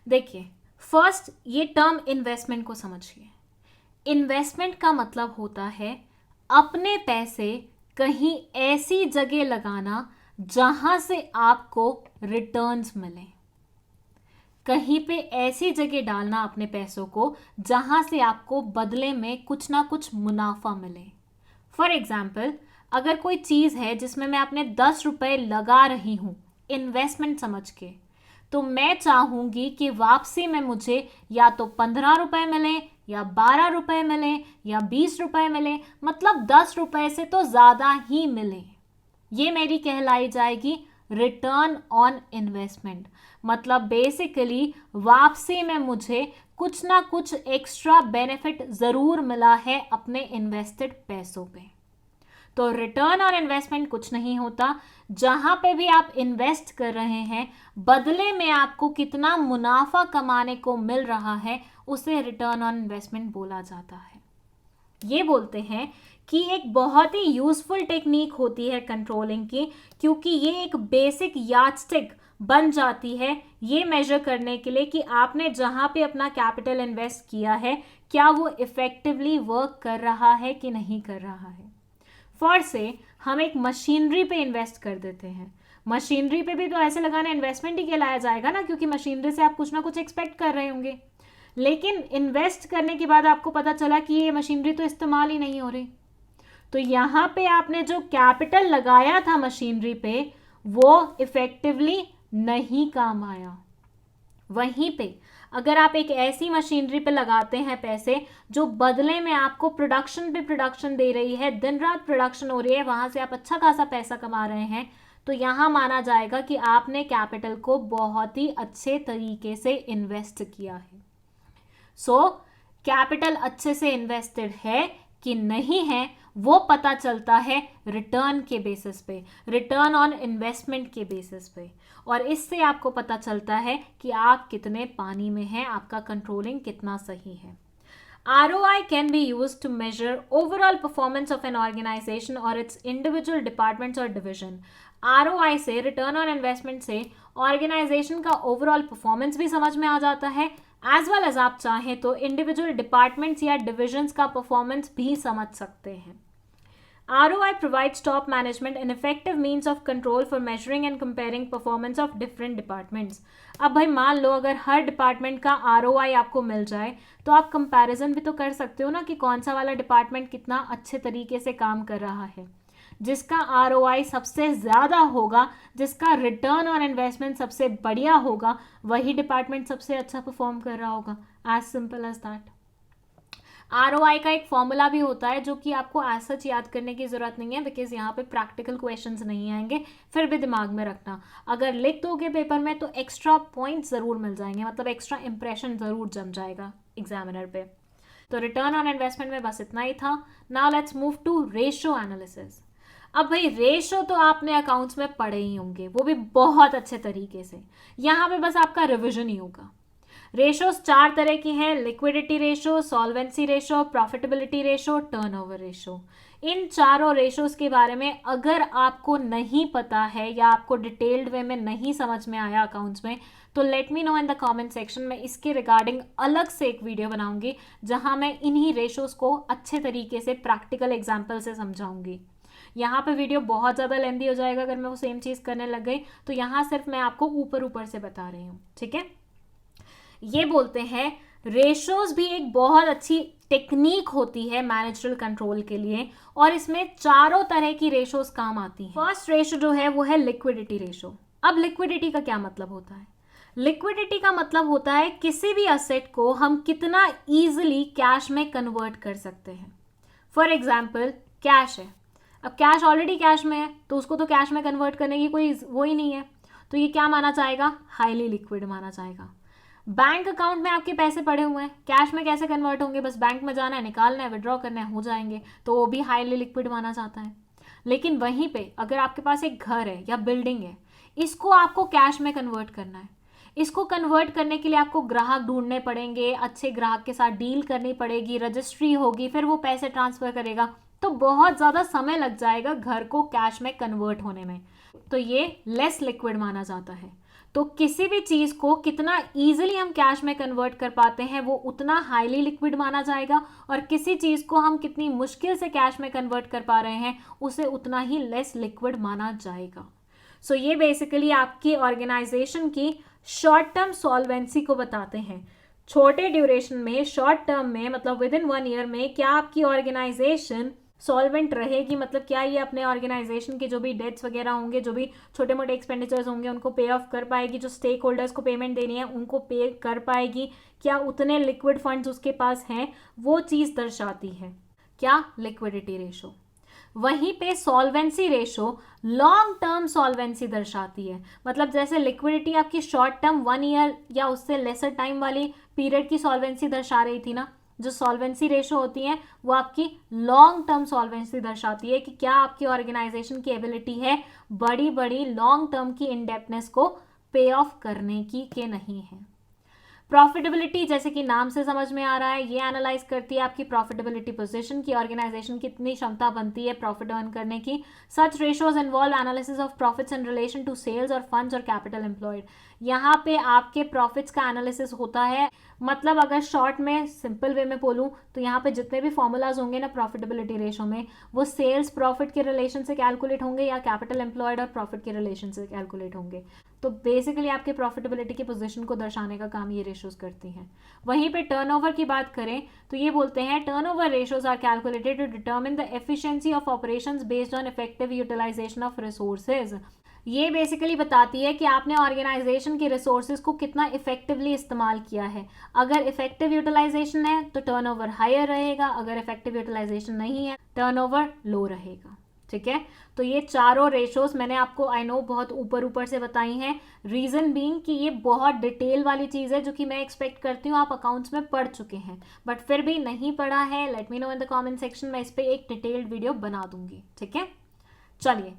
Speaker 1: देखिए, फर्स्ट ये टर्म इन्वेस्टमेंट को समझिए। इन्वेस्टमेंट का मतलब होता है अपने पैसे कहीं ऐसी जगह लगाना जहां से आपको रिटर्न्स मिले, कहीं पे ऐसी जगह डालना अपने पैसों को जहां से आपको बदले में कुछ ना कुछ मुनाफा मिले। फॉर एग्जाम्पल, अगर कोई चीज़ है जिसमें मैं अपने 10 रुपए लगा रही हूँ इन्वेस्टमेंट समझ के, तो मैं चाहूँगी कि वापसी में मुझे या तो 15 रुपए मिले, या 12 रुपए मिले, या 20 रुपए मिले, मतलब 10 रुपए से तो ज़्यादा ही मिले। ये मेरी कहलाई जाएगी रिटर्न ऑन इन्वेस्टमेंट। मतलब बेसिकली वापसी में मुझे कुछ ना कुछ एक्स्ट्रा बेनिफिट ज़रूर मिला है अपने इन्वेस्टेड पैसों पे। तो रिटर्न ऑन इन्वेस्टमेंट कुछ नहीं होता, जहां पे भी आप इन्वेस्ट कर रहे हैं बदले में आपको कितना मुनाफा कमाने को मिल रहा है, उसे रिटर्न ऑन इन्वेस्टमेंट बोला जाता है। ये बोलते हैं कि एक बहुत ही यूजफुल टेक्निक होती है कंट्रोलिंग की, क्योंकि ये एक बेसिक यार्डस्टिक बन जाती है ये मेजर करने के लिए कि आपने जहां पे अपना कैपिटल इन्वेस्ट किया है क्या वो इफेक्टिवली वर्क कर रहा है कि नहीं कर रहा है। फॉर से हम एक मशीनरी पे इन्वेस्ट कर देते हैं, मशीनरी पे भी तो ऐसे लगाना इन्वेस्टमेंट ही कहलाया जाएगा ना, क्योंकि मशीनरी से आप कुछ ना कुछ एक्सपेक्ट कर रहे होंगे। लेकिन इन्वेस्ट करने के बाद आपको पता चला कि ये मशीनरी तो इस्तेमाल ही नहीं हो रही, तो यहाँ पे आपने जो कैपिटल लगाया था मशीनरी पे वो इफेक्टिवली नहीं काम आया। वहीं पे अगर आप एक ऐसी मशीनरी पे लगाते हैं पैसे जो बदले में आपको प्रोडक्शन पे प्रोडक्शन दे रही है, दिन रात प्रोडक्शन हो रही है, वहां से आप अच्छा खासा पैसा कमा रहे हैं, तो यहाँ माना जाएगा कि आपने कैपिटल को बहुत ही अच्छे तरीके से इन्वेस्ट किया है। सो कैपिटल अच्छे से इन्वेस्टेड है कि नहीं है वो पता चलता है रिटर्न के बेसिस पे, रिटर्न ऑन इन्वेस्टमेंट के बेसिस पे, और इससे आपको पता चलता है कि आप कितने पानी में हैं, आपका कंट्रोलिंग कितना सही है। ROI can be used to measure overall performance of an organization or its individual departments or division. ROI से, रिटर्न ऑन इन्वेस्टमेंट से, ऑर्गेनाइजेशन का ओवरऑल परफॉर्मेंस भी समझ में आ जाता है, एज वेल एज आप चाहें तो इंडिविजुअल डिपार्टमेंट्स या डिविजन्स का परफॉर्मेंस भी समझ सकते हैं। ROI provides top management an effective means of control for measuring and comparing performance of different departments. अब भाई मान लो अगर हर डिपार्टमेंट का ROI आपको मिल जाए तो आप कंपैरिजन भी तो कर सकते हो ना कि कौन सा वाला डिपार्टमेंट कितना अच्छे तरीके से काम कर रहा है। जिसका ROI सबसे ज़्यादा होगा, जिसका रिटर्न ऑन इन्वेस्टमेंट सबसे बढ़िया होगा, वही डिपार्टमेंट सबसे अच्छा परफॉर्म कर रहा होगा। As simple as that. ROI का एक फॉर्मूला भी होता है जो कि आपको एज सच याद करने की ज़रूरत नहीं है, बिकॉज यहाँ पे प्रैक्टिकल क्वेश्चंस नहीं आएंगे, फिर भी दिमाग में रखना। अगर लिख दोगे पेपर में तो एक्स्ट्रा पॉइंट्स ज़रूर मिल जाएंगे, मतलब एक्स्ट्रा इंप्रेशन ज़रूर जम जाएगा एग्जामिनर पे। तो रिटर्न ऑन इन्वेस्टमेंट में बस इतना ही था। Now let's move to ratio analysis. अब भाई रेशियो तो आपने अकाउंट्स में पढ़े ही होंगे, वो भी बहुत अच्छे तरीके से। यहाँ पे बस आपका रिविजन ही होगा। रेशोज 4 तरह की हैं, liquidity ratio, solvency ratio, profitability ratio, turnover ratio. इन चारों रेशोज के बारे में अगर आपको नहीं पता है या आपको डिटेल्ड वे में नहीं समझ में आया अकाउंट्स में, तो let me know in the comment section में। इसके रिगार्डिंग अलग से एक वीडियो बनाऊंगी जहां मैं इन्हीं रेशोज को अच्छे तरीके से प्रैक्टिकल एग्जाम्पल से समझाऊंगी। यहाँ पे वीडियो बहुत ज़्यादा लेंदी हो जाएगा अगर मैं वो सेम चीज़ करने लग गई, तो यहाँ सिर्फ मैं आपको ऊपर ऊपर से बता रही हूँ, ठीक है। ये बोलते हैं रेशोज भी एक बहुत अच्छी टेक्निक होती है मैनेजरल कंट्रोल के लिए, और इसमें चारों तरह की रेशोज काम आती हैं। फर्स्ट रेशो जो है वो है लिक्विडिटी रेशो। अब लिक्विडिटी का क्या मतलब होता है? लिक्विडिटी का मतलब होता है किसी भी असेट को हम कितना इजीली कैश में कन्वर्ट कर सकते हैं। फॉर एग्जाम्पल कैश है, अब कैश ऑलरेडी कैश में है तो उसको तो कैश में कन्वर्ट करने की कोई वो ही नहीं है, तो ये क्या माना जाएगा? हाईली लिक्विड माना जाएगा। बैंक अकाउंट में आपके पैसे पड़े हुए हैं, कैश में कैसे कन्वर्ट होंगे? बस बैंक में जाना है, निकालना है, विड्रॉ करना है, हो जाएंगे, तो वो भी हाईली लिक्विड माना जाता है। लेकिन वहीं पे अगर आपके पास एक घर है या बिल्डिंग है, इसको आपको कैश में कन्वर्ट करना है, इसको कन्वर्ट करने के लिए आपको ग्राहक ढूंढने पड़ेंगे, अच्छे ग्राहक के साथ डील करनी पड़ेगी, रजिस्ट्री होगी, फिर वो पैसे ट्रांसफर करेगा, तो बहुत ज़्यादा समय लग जाएगा घर को कैश में कन्वर्ट होने में, तो ये लेस लिक्विड माना जाता है। तो किसी भी चीज़ को कितना इजीली हम कैश में कन्वर्ट कर पाते हैं वो उतना हाईली लिक्विड माना जाएगा, और किसी चीज़ को हम कितनी मुश्किल से कैश में कन्वर्ट कर पा रहे हैं उसे उतना ही लेस लिक्विड माना जाएगा। सो ये बेसिकली आपकी ऑर्गेनाइजेशन की शॉर्ट टर्म सॉल्वेंसी को बताते हैं। छोटे ड्यूरेशन में, शॉर्ट टर्म में, मतलब विद इन 1 ईयर में क्या आपकी ऑर्गेनाइजेशन सॉल्वेंट रहेगी, मतलब क्या ये अपने ऑर्गेनाइजेशन के जो भी डेट्स वगैरह होंगे, जो भी छोटे मोटे एक्सपेंडिचर्स होंगे उनको पे ऑफ कर पाएगी, जो स्टेक होल्डर्स को पेमेंट देनी है उनको पे कर पाएगी, क्या उतने लिक्विड फंड्स उसके पास हैं, वो चीज़ दर्शाती है क्या? Liquidity ratio. वहीं पे solvency ratio long term solvency दर्शाती है, मतलब जैसे लिक्विडिटी आपकी शॉर्ट टर्म 1 ईयर या उससे लेसर टाइम वाली पीरियड की सॉल्वेंसी दर्शा रही थी ना, जो सॉल्वेंसी रेशो होती है वो आपकी लॉन्ग टर्म सॉल्वेंसी दर्शाती है कि क्या आपकी ऑर्गेनाइजेशन की एबिलिटी है बड़ी बड़ी लॉन्ग टर्म की इनडेप्टनेस को पे ऑफ करने की के नहीं है। प्रॉफिटेबिलिटी, जैसे कि नाम से समझ में आ रहा है, ये एनालाइज करती है आपकी प्रॉफिटेबिलिटी पोजीशन की, ऑर्गेनाइजेशन की कितनी क्षमता बनती है प्रॉफिट अर्न करने की। Such ratios involve analysis of profits in relation to sales और फंड्स और कैपिटल एम्प्लॉयड। यहाँ पे आपके प्रॉफिट्स का एनालिसिस होता है, मतलब अगर शॉर्ट में सिंपल वे में बोलूँ तो यहाँ पे जितने भी फॉर्मूलाज होंगे ना प्रॉफिटेबिलिटी रेशो में, वो सेल्स प्रॉफिट के रिलेशन से कैलकुलेट होंगे या कैपिटल एम्प्लॉयड और प्रॉफिट के रिलेशन से कैलकुलेट होंगे। तो बेसिकली आपके प्रॉफिटेबिलिटी की पोजीशन को दर्शाने का काम ये रेशोज करती हैं। वहीं पे टर्नओवर की बात करें तो ये बोलते हैं turnover ratios are calculated to determine the efficiency of operations based on effective utilisation of resources. ये बेसिकली बताती है कि आपने ऑर्गेनाइजेशन के रिसोर्सेज को कितना इफेक्टिवली इस्तेमाल किया है। अगर इफेक्टिव यूटिलाइजेशन है तो टर्नओवर हायर रहेगा, अगर इफेक्टिव यूटिलाइजेशन नहीं है टर्नओवर लो रहेगा, ठीक है। तो ये चारों रेशोज मैंने आपको आई नो बहुत ऊपर ऊपर से बताई हैं, रीजन बीइंग कि ये बहुत डिटेल वाली चीज़ है जो कि मैं एक्सपेक्ट करती हूँ आप अकाउंट्स में पढ़ चुके हैं, बट फिर भी नहीं पढ़ा है, let me know in the comment section, मैं इस पर एक डिटेल्ड वीडियो बना दूंगी, ठीक है। चलिए,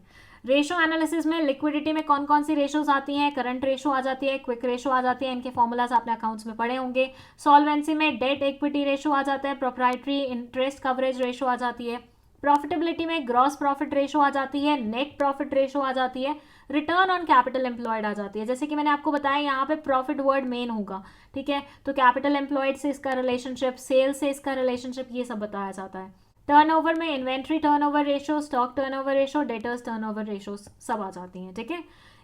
Speaker 1: रेशो एनालिसिस में लिक्विडिटी में कौन कौन सी रेशोज आती हैं? करंट रेशो आ जाती है, क्विक रेशो आ जाती है, इनके फॉर्मूलाज आपने अकाउंट्स में पढ़े होंगे। सॉल्वेंसी में डेट इक्विटी रेशो आ जाता है, प्रोप्राइटरी इंटरेस्ट कवरेज रेशो आ जाती है। प्रॉफिटेबिलिटी में ग्रॉस प्रॉफिट रेशो आ जाती है, नेट प्रॉफिट रेशो आ जाती है, रिटर्न ऑन कैपिटल एम्प्लॉयड आ जाती है। जैसे कि मैंने आपको बताया यहाँ पे प्रॉफिट वर्ड मेन होगा, ठीक है, तो कैपिटल एम्प्लॉयड से इसका रिलेशनशिप, सेल्स से इसका रिलेशनशिप, ये सब बताया जाता है। टर्नओवर में inventory turnover ratio, stock turnover ratio, debtors turnover ratio सब आ जाती हैं, ठीक है।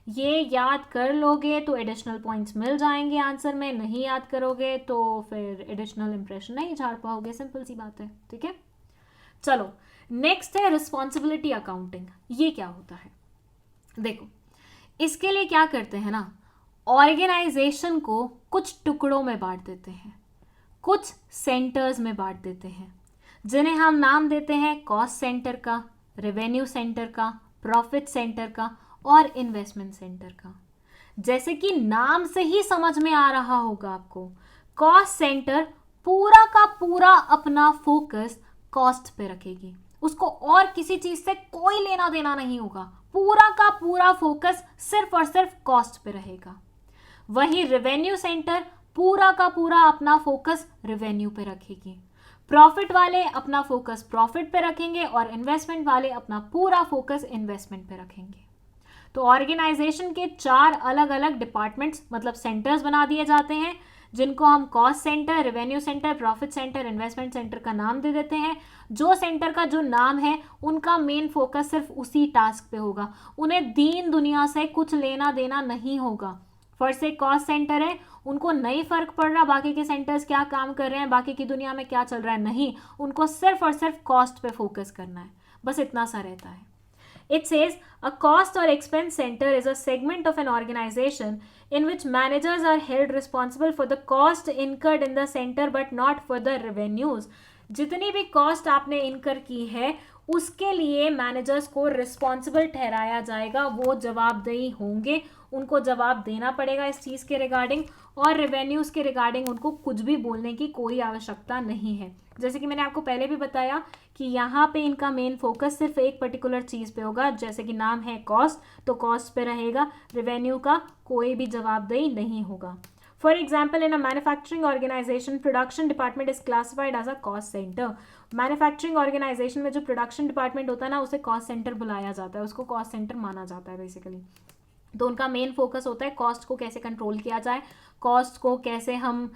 Speaker 1: ये याद कर लोगे तो एडिशनल पॉइंट्स मिल जाएंगे आंसर में, नहीं याद करोगे तो फिर एडिशनल इंप्रेशन नहीं झाड़ पाओगे, सिंपल सी बात है, ठीक है। चलो, नेक्स्ट है रिस्पॉन्सिबिलिटी अकाउंटिंग। ये क्या होता है? देखो, इसके लिए क्या करते हैं ना, ऑर्गेनाइजेशन को कुछ टुकड़ों में बांट देते हैं, कुछ सेंटर्स में बांट देते हैं, जिन्हें हम नाम देते हैं कॉस्ट सेंटर का, रेवेन्यू सेंटर का, प्रॉफिट सेंटर का और इन्वेस्टमेंट सेंटर का। जैसे कि नाम से ही समझ में आ रहा होगा आपको, कॉस्ट सेंटर पूरा का पूरा अपना फोकस कॉस्ट पे रखेगी, उसको और किसी चीज से कोई लेना देना नहीं होगा, पूरा का पूरा फोकस सिर्फ और सिर्फ कॉस्ट पे रहेगा। वही रेवेन्यू सेंटर पूरा का पूरा अपना फोकस रेवेन्यू पे रखेगी, प्रॉफिट वाले अपना फोकस प्रॉफिट पे रखेंगे और इन्वेस्टमेंट वाले अपना पूरा फोकस इन्वेस्टमेंट पे रखेंगे। तो ऑर्गेनाइजेशन के 4 अलग अलग डिपार्टमेंट्स मतलब सेंटर्स बना दिए जाते हैं, जिनको हम cost centre, revenue centre, profit centre, investment centre का नाम दे देते हैं। जो सेंटर का जो नाम है उनका मेन फोकस सिर्फ उसी टास्क पे होगा, उन्हें दीन दुनिया से कुछ लेना देना नहीं होगा। फर्स्ट एक कॉस्ट सेंटर है, उनको नहीं फर्क पड़ रहा बाकी के सेंटर्स क्या काम कर रहे हैं, बाकी की दुनिया में क्या चल रहा है, नहीं, उनको सिर्फ और सिर्फ कॉस्ट पे फोकस करना है, बस इतना सा रहता है। It says a cost or expense center is a segment of an organization in which managers are held responsible for the cost incurred in the center but not for the revenues. जितनी भी cost आपने इनकर की है उसके लिए managers को responsible ठहराया जाएगा, वो जवाबदेही होंगे, उनको जवाब देना पड़ेगा इस चीज़ के रिगार्डिंग, और रेवेन्यूज़ के रिगार्डिंग उनको कुछ भी बोलने की कोई आवश्यकता नहीं है। जैसे कि मैंने आपको पहले भी बताया कि यहाँ पे इनका मेन फोकस सिर्फ एक पर्टिकुलर चीज़ पे होगा, जैसे कि नाम है कॉस्ट, तो कॉस्ट पे रहेगा, रेवेन्यू का कोई भी जवाबदेही नहीं होगा। For example, in a manufacturing organization, production department is classified as a cost center. Manufacturing organisation में जो प्रोडक्शन डिपार्टमेंट होता है ना, उसे कॉस्ट सेंटर बुलाया जाता है, उसको कॉस्ट सेंटर माना जाता है बेसिकली। तो उनका मेन फोकस होता है कॉस्ट को कैसे कंट्रोल किया जाए, कॉस्ट को कैसे हम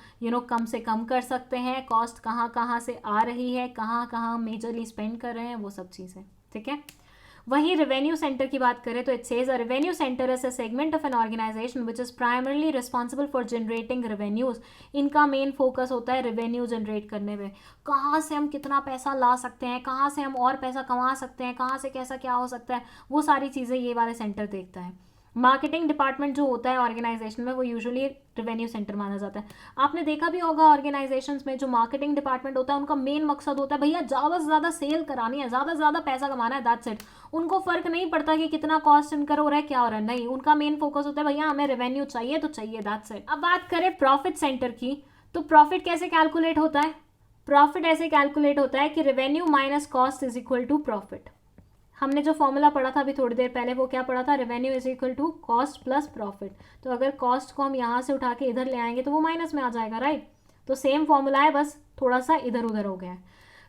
Speaker 1: कम से कम कर सकते हैं, कॉस्ट कहाँ कहाँ से आ रही है, कहाँ कहाँ मेजरली स्पेंड कर रहे हैं, वो सब चीज़ें, ठीक है। वहीं रेवेन्यू सेंटर की बात करें तो it says a revenue centre is a segment of an organisation which is primarily responsible for generating revenues. इनका मेन फोकस होता है रेवेन्यू जनरेट करने में, कहाँ से हम कितना पैसा ला सकते हैं, कहाँ से हम और पैसा कमा सकते हैं, कहाँ से कैसा क्या हो सकता है, वो सारी चीज़ें ये वाले सेंटर देखता है। मार्केटिंग डिपार्टमेंट जो होता है ऑर्गेनाइजेशन में वो यूजुअली रेवेन्यू सेंटर माना जाता है। आपने देखा भी होगा ऑर्गेनाइजेशंस में जो मार्केटिंग डिपार्टमेंट होता है उनका मेन मकसद होता है भैया ज़्यादा से ज़्यादा सेल करानी है, ज़्यादा से ज़्यादा पैसा कमाना है, दैट्स इट। उनको फर्क नहीं पड़ता कि कितना कॉस्ट इनकर हो रहा है, क्या हो रहा है, नहीं, उनका मेन फोकस होता है भैया हमें रेवेन्यू चाहिए तो चाहिए, दैट्स इट। अब बात करें प्रॉफिट सेंटर की, तो प्रॉफिट कैसे कैलकुलेट होता है? प्रॉफिट ऐसे कैलकुलेट होता है कि revenue minus cost is equal to profit. हमने जो फॉर्मूला पढ़ा था अभी थोड़ी देर पहले वो क्या पढ़ा था? Revenue is equal to cost plus profit. तो अगर कॉस्ट को हम यहाँ से उठा के इधर ले आएंगे तो वो माइनस में आ जाएगा, राइट। तो सेम फॉर्मूला है, बस थोड़ा सा इधर उधर हो गया है।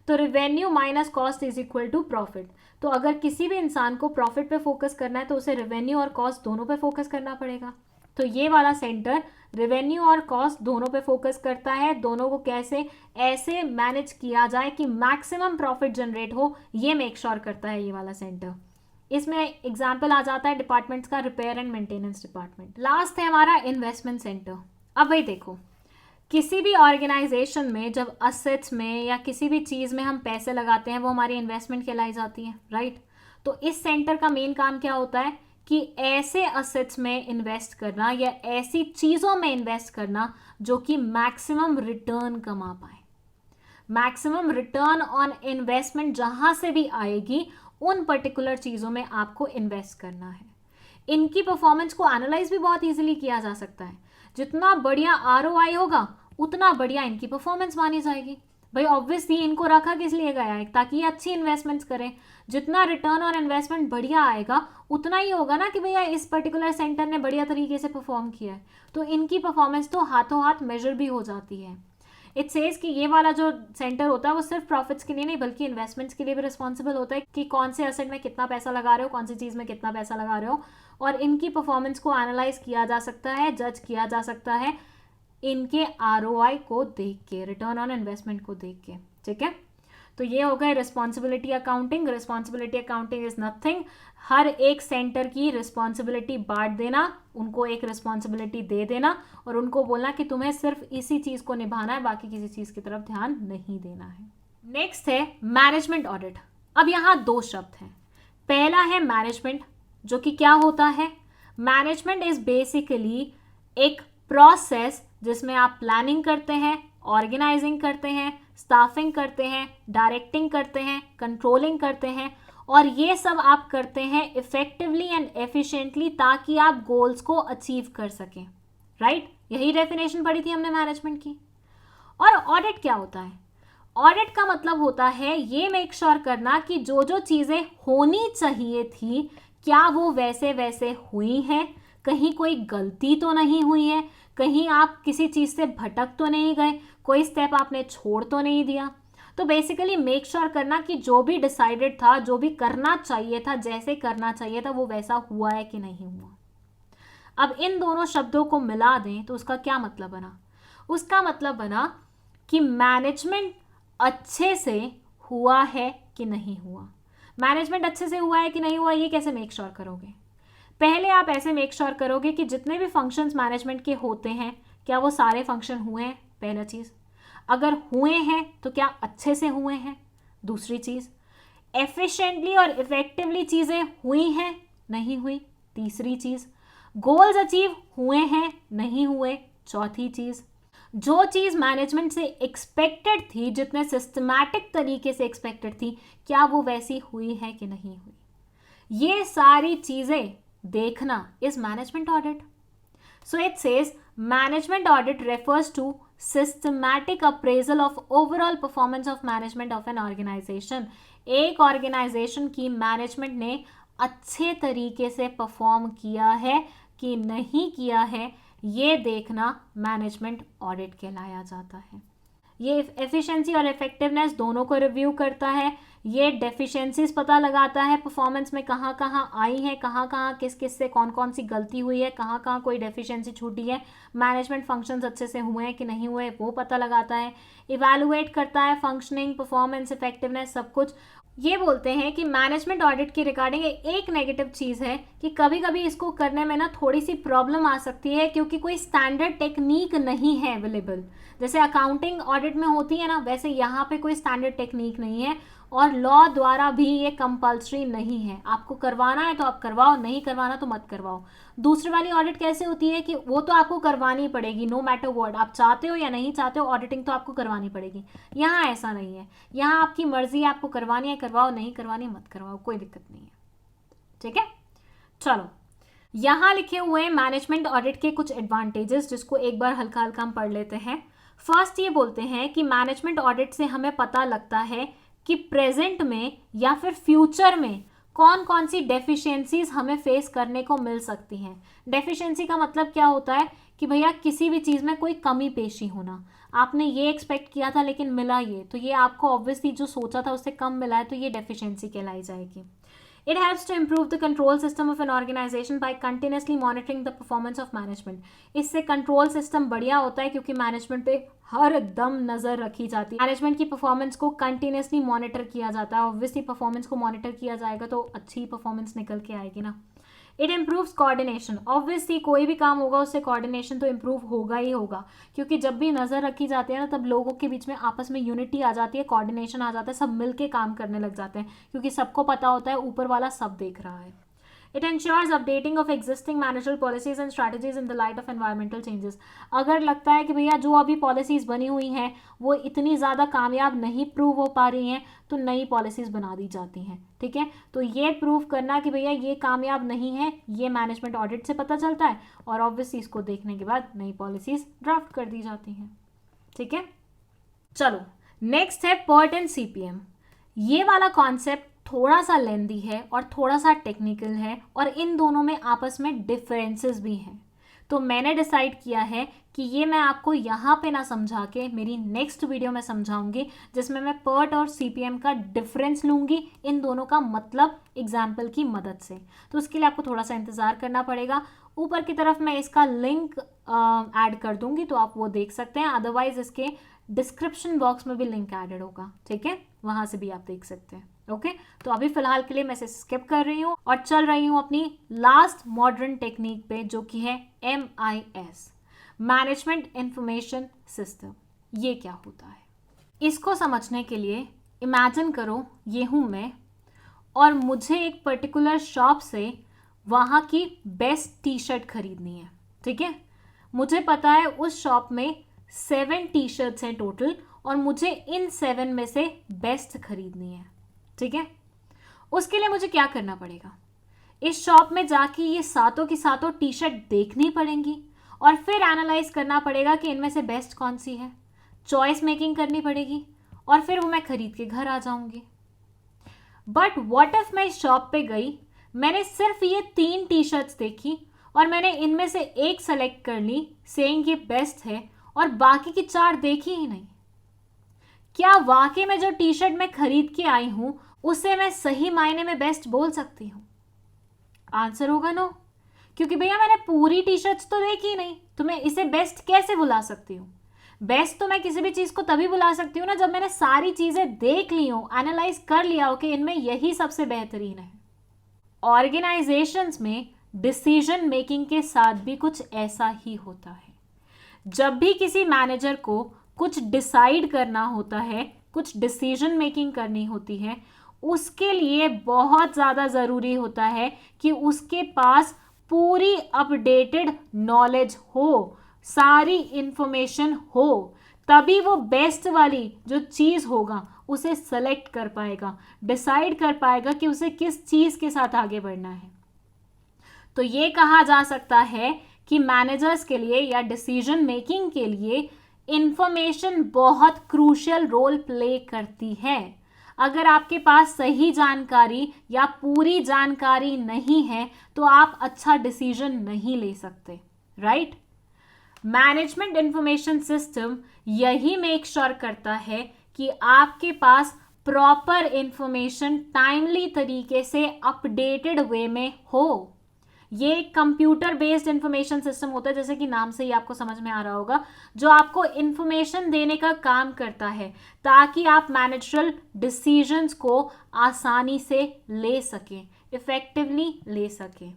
Speaker 1: तो revenue minus cost is equal to profit. तो अगर किसी भी इंसान को प्रॉफिट पे फोकस करना है तो उसे रेवेन्यू और कॉस्ट दोनों पे फोकस करना पड़ेगा। तो ये वाला सेंटर रेवेन्यू और कॉस्ट दोनों पे फोकस करता है, दोनों को कैसे ऐसे मैनेज किया जाए कि मैक्सिमम प्रॉफिट जनरेट हो, ये मेक श्योर करता है ये वाला सेंटर। इसमें एग्जाम्पल आ जाता है डिपार्टमेंट्स का, repair and maintenance department. Last है हमारा इन्वेस्टमेंट सेंटर। अब भाई देखो, किसी भी ऑर्गेनाइजेशन में जब असेट्स में या किसी भी चीज़ में हम पैसे लगाते हैं वो हमारी इन्वेस्टमेंट कहलाई जाती है, राइट। तो इस सेंटर का मेन काम क्या होता है कि ऐसे असेट्स में इन्वेस्ट करना या ऐसी चीज़ों में इन्वेस्ट करना जो कि मैक्सिमम रिटर्न कमा पाए। मैक्सिमम रिटर्न ऑन इन्वेस्टमेंट जहाँ से भी आएगी उन पर्टिकुलर चीज़ों में आपको इन्वेस्ट करना है। इनकी परफॉर्मेंस को एनालाइज भी बहुत इजीली किया जा सकता है। जितना बढ़िया ROI होगा उतना बढ़िया इनकी परफॉर्मेंस मानी जाएगी। भाई ऑब्वियसली इनको रखा किस लिए गया है? ताकि ये अच्छी इन्वेस्टमेंट्स करें। जितना रिटर्न ऑन इन्वेस्टमेंट बढ़िया आएगा उतना ही होगा ना कि भैया इस पर्टिकुलर सेंटर ने बढ़िया तरीके से परफॉर्म किया है। तो इनकी परफॉर्मेंस तो हाथों हाथ मेजर भी हो जाती है। इट सेज कि ये वाला जो सेंटर होता है वो सिर्फ प्रॉफिट्स के लिए नहीं बल्कि इन्वेस्टमेंट्स के लिए भी रिस्पॉन्सिबल होता है कि कौन से एसेट में कितना पैसा लगा रहे हो, कौन सी चीज़ में कितना पैसा लगा रहे हो, और इनकी परफॉर्मेंस को एनालाइज किया जा सकता है, जज किया जा सकता है इनके ROI को देख के, रिटर्न ऑन इन्वेस्टमेंट को देख के, ठीक है। तो ये हो गए responsibility accounting. Responsibility accounting is nothing, हर एक सेंटर की रिस्पॉन्सिबिलिटी बांट देना, उनको एक रिस्पॉन्सिबिलिटी दे देना और उनको बोलना कि तुम्हें सिर्फ इसी चीज़ को निभाना है, बाकी किसी चीज़ की तरफ ध्यान नहीं देना है। नेक्स्ट है मैनेजमेंट ऑडिट। अब यहाँ 2 शब्द हैं। पहला है मैनेजमेंट, जो कि क्या होता है? मैनेजमेंट इज बेसिकली एक प्रोसेस जिसमें आप प्लानिंग करते हैं, ऑर्गेनाइजिंग करते हैं, स्टाफिंग करते हैं, डायरेक्टिंग करते हैं, कंट्रोलिंग करते हैं, और ये सब आप करते हैं इफेक्टिवली एंड एफिशिएंटली ताकि आप गोल्स को अचीव कर सकें, राइट। यही डेफिनेशन पढ़ी थी हमने मैनेजमेंट की। और ऑडिट क्या होता है? ऑडिट का मतलब होता है ये मेक श्योर करना कि जो जो चीज़ें होनी चाहिए थी क्या वो वैसे वैसे हुई हैं, कहीं कोई गलती तो नहीं हुई है, कहीं आप किसी चीज़ से भटक तो नहीं गए, कोई स्टेप आपने छोड़ तो नहीं दिया। तो बेसिकली मेक श्योर करना कि जो भी डिसाइडेड था, जो भी करना चाहिए था, जैसे करना चाहिए था, वो वैसा हुआ है कि नहीं हुआ। अब इन दोनों शब्दों को मिला दें तो उसका क्या मतलब बना? उसका मतलब बना कि मैनेजमेंट अच्छे से हुआ है कि नहीं हुआ। मैनेजमेंट अच्छे से हुआ है कि नहीं हुआ, ये कैसे मेक श्योर करोगे? पहले आप ऐसे मेक श्योर करोगे कि जितने भी फंक्शंस मैनेजमेंट के होते हैं, क्या वो सारे फंक्शन हुए हैं? पहला चीज़। अगर हुए हैं तो क्या अच्छे से हुए हैं? दूसरी चीज़, एफिशिएंटली और इफेक्टिवली चीज़ें हुई हैं, नहीं हुई? तीसरी चीज़, गोल्स अचीव हुए हैं, नहीं हुए? चौथी चीज़, जो चीज़ मैनेजमेंट से एक्सपेक्टेड थी, जितने सिस्टमैटिक तरीके से एक्सपेक्टेड थी, क्या वो वैसी हुई है कि नहीं हुई? ये सारी चीज़ें देखना is management audit. So it says management audit refers to systematic appraisal of overall performance of management of an organization. एक ऑर्गेनाइजेशन की मैनेजमेंट ने अच्छे तरीके से परफॉर्म किया है कि नहीं किया है, ये देखना मैनेजमेंट ऑडिट कहलाया जाता है. ये एफिशिएंसी और इफेक्टिवनेस दोनों को रिव्यू करता है. ये डेफिशिएंसीज पता लगाता है परफॉर्मेंस में कहाँ कहाँ आई है, कहाँ कहाँ किस किस से कौन कौन सी गलती हुई है, कहाँ कहाँ कोई डेफिशिएंसी छूटी है, मैनेजमेंट फंक्शंस अच्छे से हुए हैं कि नहीं हुए वो पता लगाता है. इवैल्यूएट करता है फंक्शनिंग, परफॉर्मेंस, इफेक्टिवनेस, सब कुछ. ये बोलते हैं कि मैनेजमेंट ऑडिट की रिगार्डिंग एक नेगेटिव चीज़ है कि कभी कभी इसको करने में ना थोड़ी सी प्रॉब्लम आ सकती है क्योंकि कोई स्टैंडर्ड टेक्निक नहीं है अवेलेबल. जैसे अकाउंटिंग ऑडिट में होती है ना, वैसे यहाँ पे कोई स्टैंडर्ड टेक्निक नहीं है और लॉ द्वारा भी ये कंपल्सरी नहीं है. आपको करवाना है तो आप करवाओ, नहीं करवाना तो मत करवाओ. दूसरी वाली ऑडिट कैसे होती है कि वो तो आपको करवानी पड़ेगी नो मैटर व्हाट, आप चाहते हो या नहीं चाहते हो, ऑडिटिंग तो आपको करवानी पड़ेगी. यहाँ ऐसा नहीं है. यहाँ आपकी मर्जी है, आपको करवानी है करवाओ, नहीं करवानी मत करवाओ, कोई दिक्कत नहीं है. ठीक है, चलो यहाँ लिखे हुए हैं मैनेजमेंट ऑडिट के कुछ एडवांटेजेस, जिसको एक बार हल्का हल्का हम पढ़ लेते हैं. फर्स्ट ये बोलते हैं कि मैनेजमेंट ऑडिट से हमें पता लगता है कि प्रेजेंट में या फिर फ्यूचर में कौन कौन सी डेफिशिएंसीज हमें फेस करने को मिल सकती हैं. डेफिशिएंसी का मतलब क्या होता है कि भैया किसी भी चीज़ में कोई कमी पेशी होना. आपने ये एक्सपेक्ट किया था लेकिन मिला ये, तो ये आपको ऑब्वियसली जो सोचा था उससे कम मिला है, तो ये डेफिशिएंसी कहलाई जाएगी. It helps to improve the control system of an organization by continuously monitoring the performance of management. इससे कंट्रोल सिस्टम बढ़िया होता है क्योंकि मैनेजमेंट पे हर दम नज़र रखी जाती है. मैनेजमेंट की परफॉर्मेंस को कंटिन्यूसली मॉनिटर किया जाता है. ऑब्वियसली परफॉर्मेंस को मॉनिटर किया जाएगा तो अच्छी परफॉर्मेंस निकल के आएगी ना. It improves coordination. ऑब्वियसली कोई भी काम होगा उससे कोऑर्डिनेशन तो इम्प्रूव होगा ही होगा, क्योंकि जब भी नज़र रखी जाती है ना तब लोगों के बीच में आपस में यूनिटी आ जाती है, कोऑर्डिनेशन आ जाता है, सब मिलके काम करने लग जाते हैं क्योंकि सबको पता होता है ऊपर वाला सब देख रहा है. It ensures updating of existing managerial policies and strategies in the light of environmental changes. अगर लगता है कि भैया जो अभी पॉलिसीज़ बनी हुई हैं वो इतनी ज़्यादा कामयाब नहीं प्रूव हो पा रही हैं तो नई पॉलिसीज़ बना दी जाती हैं. ठीक है, तो ये प्रूव करना कि भैया ये कामयाब नहीं है, ये मैनेजमेंट ऑडिट से पता चलता है और ऑब्वियसली इसको देखने के बाद नई पॉलिसीज़ ड्राफ्ट कर दी जाती हैं. ठीक है, चलो नेक्स्ट है PERT एंड CPM. ये वाला कॉन्सेप्ट थोड़ा सा लेंदी है और थोड़ा सा टेक्निकल है और इन दोनों में आपस में डिफरेंसेस भी हैं. तो मैंने डिसाइड किया है कि ये मैं आपको यहाँ पे ना समझा के मेरी नेक्स्ट वीडियो में समझाऊंगी, जिसमें मैं PERT और CPM का डिफरेंस लूँगी, इन दोनों का मतलब एग्जाम्पल की मदद से. तो उसके लिए आपको थोड़ा सा इंतज़ार करना पड़ेगा. ऊपर की तरफ मैं इसका लिंक ऐड कर दूँगी तो आप वो देख सकते हैं, अदरवाइज इसके डिस्क्रिप्शन बॉक्स में भी लिंक एडेड होगा. ठीक है, वहाँ से भी आप देख सकते हैं. ओके, तो अभी फिलहाल के लिए मैं इसे स्किप कर रही हूँ और चल रही हूँ अपनी लास्ट मॉडर्न टेक्निक पे, जो कि है MIS, मैनेजमेंट इंफॉर्मेशन सिस्टम. ये क्या होता है इसको समझने के लिए इमेजिन करो ये हूँ मैं और मुझे एक पर्टिकुलर शॉप से वहाँ की बेस्ट टी-शर्ट खरीदनी है. ठीक है, मुझे पता है उस शॉप में 7 टी-शर्ट्स हैं टोटल और मुझे इन 7 में से बेस्ट खरीदनी है. ठीक है, उसके लिए मुझे क्या करना पड़ेगा? इस शॉप में जाके ये सातों की सातों टी-शर्ट देखनी पड़ेंगी और फिर एनालाइज करना पड़ेगा कि इनमें से बेस्ट कौन सी है. चॉइस मेकिंग करनी पड़ेगी और फिर वो मैं खरीद के घर आ जाऊंगी. बट व्हाट इफ मैं इस शॉप पे गई, मैंने सिर्फ ये 3 टी-शर्ट्स देखी और मैंने इनमें से एक सेलेक्ट कर ली सेइंग ये बेस्ट है और बाकी की 4 देखी ही नहीं, क्या वाकई में जो टी शर्ट मैं खरीद के आई हूं उसे मैं सही मायने में बेस्ट बोल सकती हूं? आंसर होगा नो, क्योंकि भैया मैंने पूरी टी शर्ट्स तो देखी ही नहीं, तो मैं इसे बेस्ट कैसे बुला सकती हूँ? बेस्ट तो मैं किसी भी चीज को तभी बुला सकती हूँ ना जब मैंने सारी चीजें देख ली हो, एनालाइज कर लिया हो कि इनमें यही सबसे बेहतरीन है। ऑर्गेनाइजेशंस में डिसीजन मेकिंग के साथ भी कुछ ऐसा ही होता है। जब भी किसी मैनेजर को कुछ डिसाइड करना होता है, कुछ डिसीजन मेकिंग करनी होती है, उसके लिए बहुत ज़्यादा ज़रूरी होता है कि उसके पास पूरी अपडेटेड नॉलेज हो, सारी इंफॉर्मेशन हो, तभी वो बेस्ट वाली जो चीज़ होगा उसे सेलेक्ट कर पाएगा, डिसाइड कर पाएगा कि उसे किस चीज़ के साथ आगे बढ़ना है। तो ये कहा जा सकता है कि मैनेजर्स के लिए या डिसीजन मेकिंग के लिए इंफॉर्मेशन बहुत क्रूशियल रोल प्ले करती है। अगर आपके पास सही जानकारी या पूरी जानकारी नहीं है तो आप अच्छा डिसीजन नहीं ले सकते, राइट? मैनेजमेंट इंफॉर्मेशन सिस्टम यही मेक श्योर करता है कि आपके पास प्रॉपर इंफॉर्मेशन टाइमली तरीके से अपडेटेड वे में हो। ये कंप्यूटर बेस्ड इंफॉर्मेशन सिस्टम होता है, जैसे कि नाम से ही आपको समझ में आ रहा होगा, जो आपको इंफॉर्मेशन देने का काम करता है ताकि आप मैनेजरल डिसीजंस को आसानी से ले सकें, इफेक्टिवली ले सकें।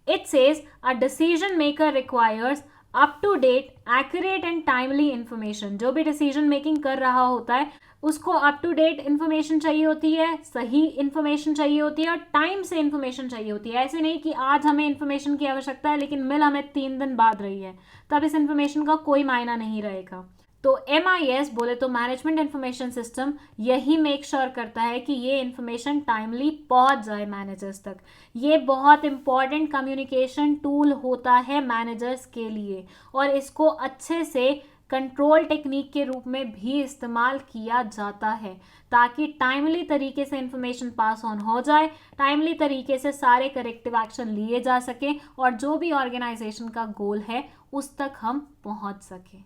Speaker 1: It says a decision maker requires up to date, accurate and timely information. जो भी डिसीजन मेकिंग कर रहा होता है उसको अप टू डेट इंफॉर्मेशन चाहिए होती है, सही इंफॉर्मेशन चाहिए होती है और टाइम से इंफॉर्मेशन चाहिए होती है। ऐसे नहीं कि आज हमें इंफॉर्मेशन की आवश्यकता है लेकिन मिल हमें 3 दिन बाद रही है, तब इस इंफॉर्मेशन का कोई मायना नहीं रहेगा। तो MIS बोले तो मैनेजमेंट इंफॉर्मेशन सिस्टम यही मेक श्योर करता है कि ये इंफॉर्मेशन टाइमली पहुंच जाए मैनेजर्स तक। ये बहुत इंपॉर्टेंट कम्युनिकेशन टूल होता है मैनेजर्स के लिए और इसको अच्छे से कंट्रोल टेक्निक के रूप में भी इस्तेमाल किया जाता है ताकि टाइमली तरीके से इंफॉर्मेशन पास ऑन हो जाए, टाइमली तरीके से सारे करेक्टिव एक्शन लिए जा सके और जो भी ऑर्गेनाइजेशन का गोल है उस तक हम पहुंच सकें।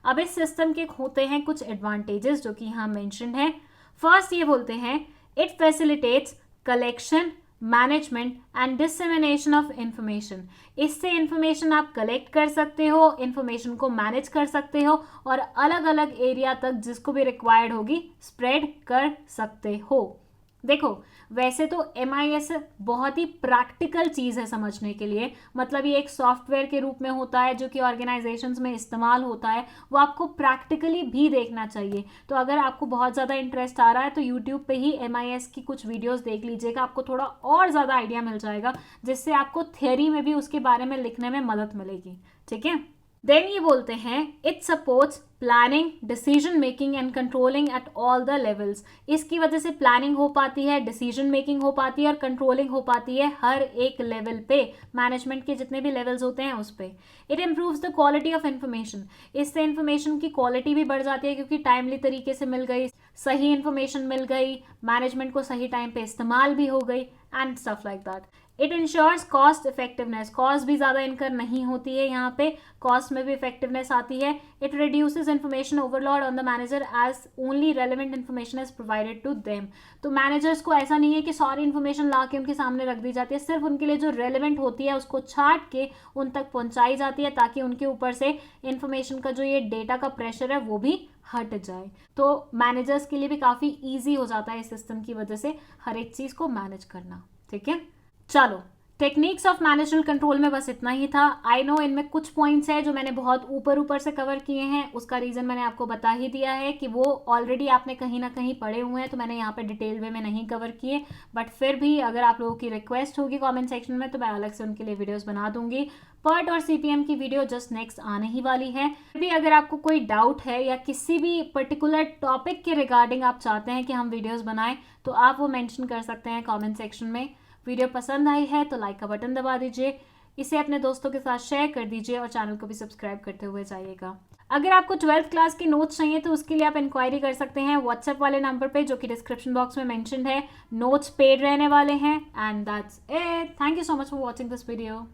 Speaker 1: अब इस सिस्टम के होते हैं कुछ एडवांटेजेस जो कि यहाँ मेंशन है। फर्स्ट ये बोलते हैं it facilitates collection, management and dissemination of information. इससे इंफॉर्मेशन आप कलेक्ट कर सकते हो, इंफॉर्मेशन को मैनेज कर सकते हो और अलग अलग एरिया तक जिसको भी रिक्वायर्ड होगी स्प्रेड कर सकते हो। देखो वैसे तो MIS बहुत ही प्रैक्टिकल चीज़ है समझने के लिए, मतलब ये एक सॉफ्टवेयर के रूप में होता है जो कि ऑर्गेनाइजेशंस में इस्तेमाल होता है, वो आपको प्रैक्टिकली भी देखना चाहिए। तो अगर आपको बहुत ज़्यादा इंटरेस्ट आ रहा है तो यूट्यूब पे ही MIS की कुछ वीडियोस देख लीजिएगा, आपको थोड़ा और ज़्यादा आइडिया मिल जाएगा जिससे आपको थियरी में भी उसके बारे में लिखने में मदद मिलेगी, ठीक है। देन ये बोलते हैं it supports planning, decision making and controlling at all the levels. इसकी वजह से प्लानिंग हो पाती है, डिसीजन मेकिंग हो पाती है और कंट्रोलिंग हो पाती है हर एक लेवल पे, मैनेजमेंट के जितने भी लेवल्स होते हैं उस पर। It improves the quality of information. इससे इन्फॉर्मेशन की क्वालिटी भी बढ़ जाती है क्योंकि टाइमली तरीके से मिल गई, सही इन्फॉर्मेशन मिल गई, मैनेजमेंट को सही टाइम पे इस्तेमाल भी हो गई and stuff like that. It ensures cost effectiveness. Cost भी ज़्यादा इनकर नहीं होती है, यहाँ पे कॉस्ट में भी इफेक्टिवनेस आती है। It reduces information overload on the manager as only relevant information is provided to them. तो मैनेजर्स को ऐसा नहीं है कि सारी इन्फॉर्मेशन ला के उनके सामने रख दी जाती है, सिर्फ उनके लिए जो रेलिवेंट होती है उसको छाट के उन तक पहुंचाई जाती है ताकि उनके ऊपर से इन्फॉर्मेशन का जो ये डेटा का प्रेशर है वो भी हट जाए। तो मैनेजर्स के लिए भी काफ़ी ईजी हो जाता है इस सिस्टम की वजह से हर एक चीज़ को मैनेज करना, ठीक है। चलो टेक्निक्स ऑफ मैनेजरल कंट्रोल में बस इतना ही था। आई नो इनमें कुछ पॉइंट्स हैं जो मैंने बहुत ऊपर से कवर किए हैं, उसका रीज़न मैंने आपको बता ही दिया है कि वो ऑलरेडी आपने कहीं ना कहीं पढ़े हुए हैं, तो मैंने यहाँ पे डिटेल वे में नहीं कवर किए। बट फिर भी अगर आप लोगों की रिक्वेस्ट होगी कमेंट सेक्शन में तो मैं अलग से उनके लिए वीडियोस बना दूंगी। पर्ट और CPM की वीडियो जस्ट नेक्स्ट आने ही वाली है। फिर भी अगर आपको कोई डाउट है या किसी भी पर्टिकुलर टॉपिक के रिगार्डिंग आप चाहते हैं कि हम वीडियोज़ बनाएं तो आप वो मैंशन कर सकते हैं कॉमेंट सेक्शन में। वीडियो पसंद आई है तो लाइक का बटन दबा दीजिए, इसे अपने दोस्तों के साथ शेयर कर दीजिए और चैनल को भी सब्सक्राइब करते हुए जाइएगा। अगर आपको 12th क्लास के नोट्स चाहिए तो उसके लिए आप इंक्वायरी कर सकते हैं व्हाट्सएप वाले नंबर पे जो कि डिस्क्रिप्शन बॉक्स में मेंशन्ड है। नोट्स पेड रहने वाले हैं and that's it. Thank you so much for watching this video.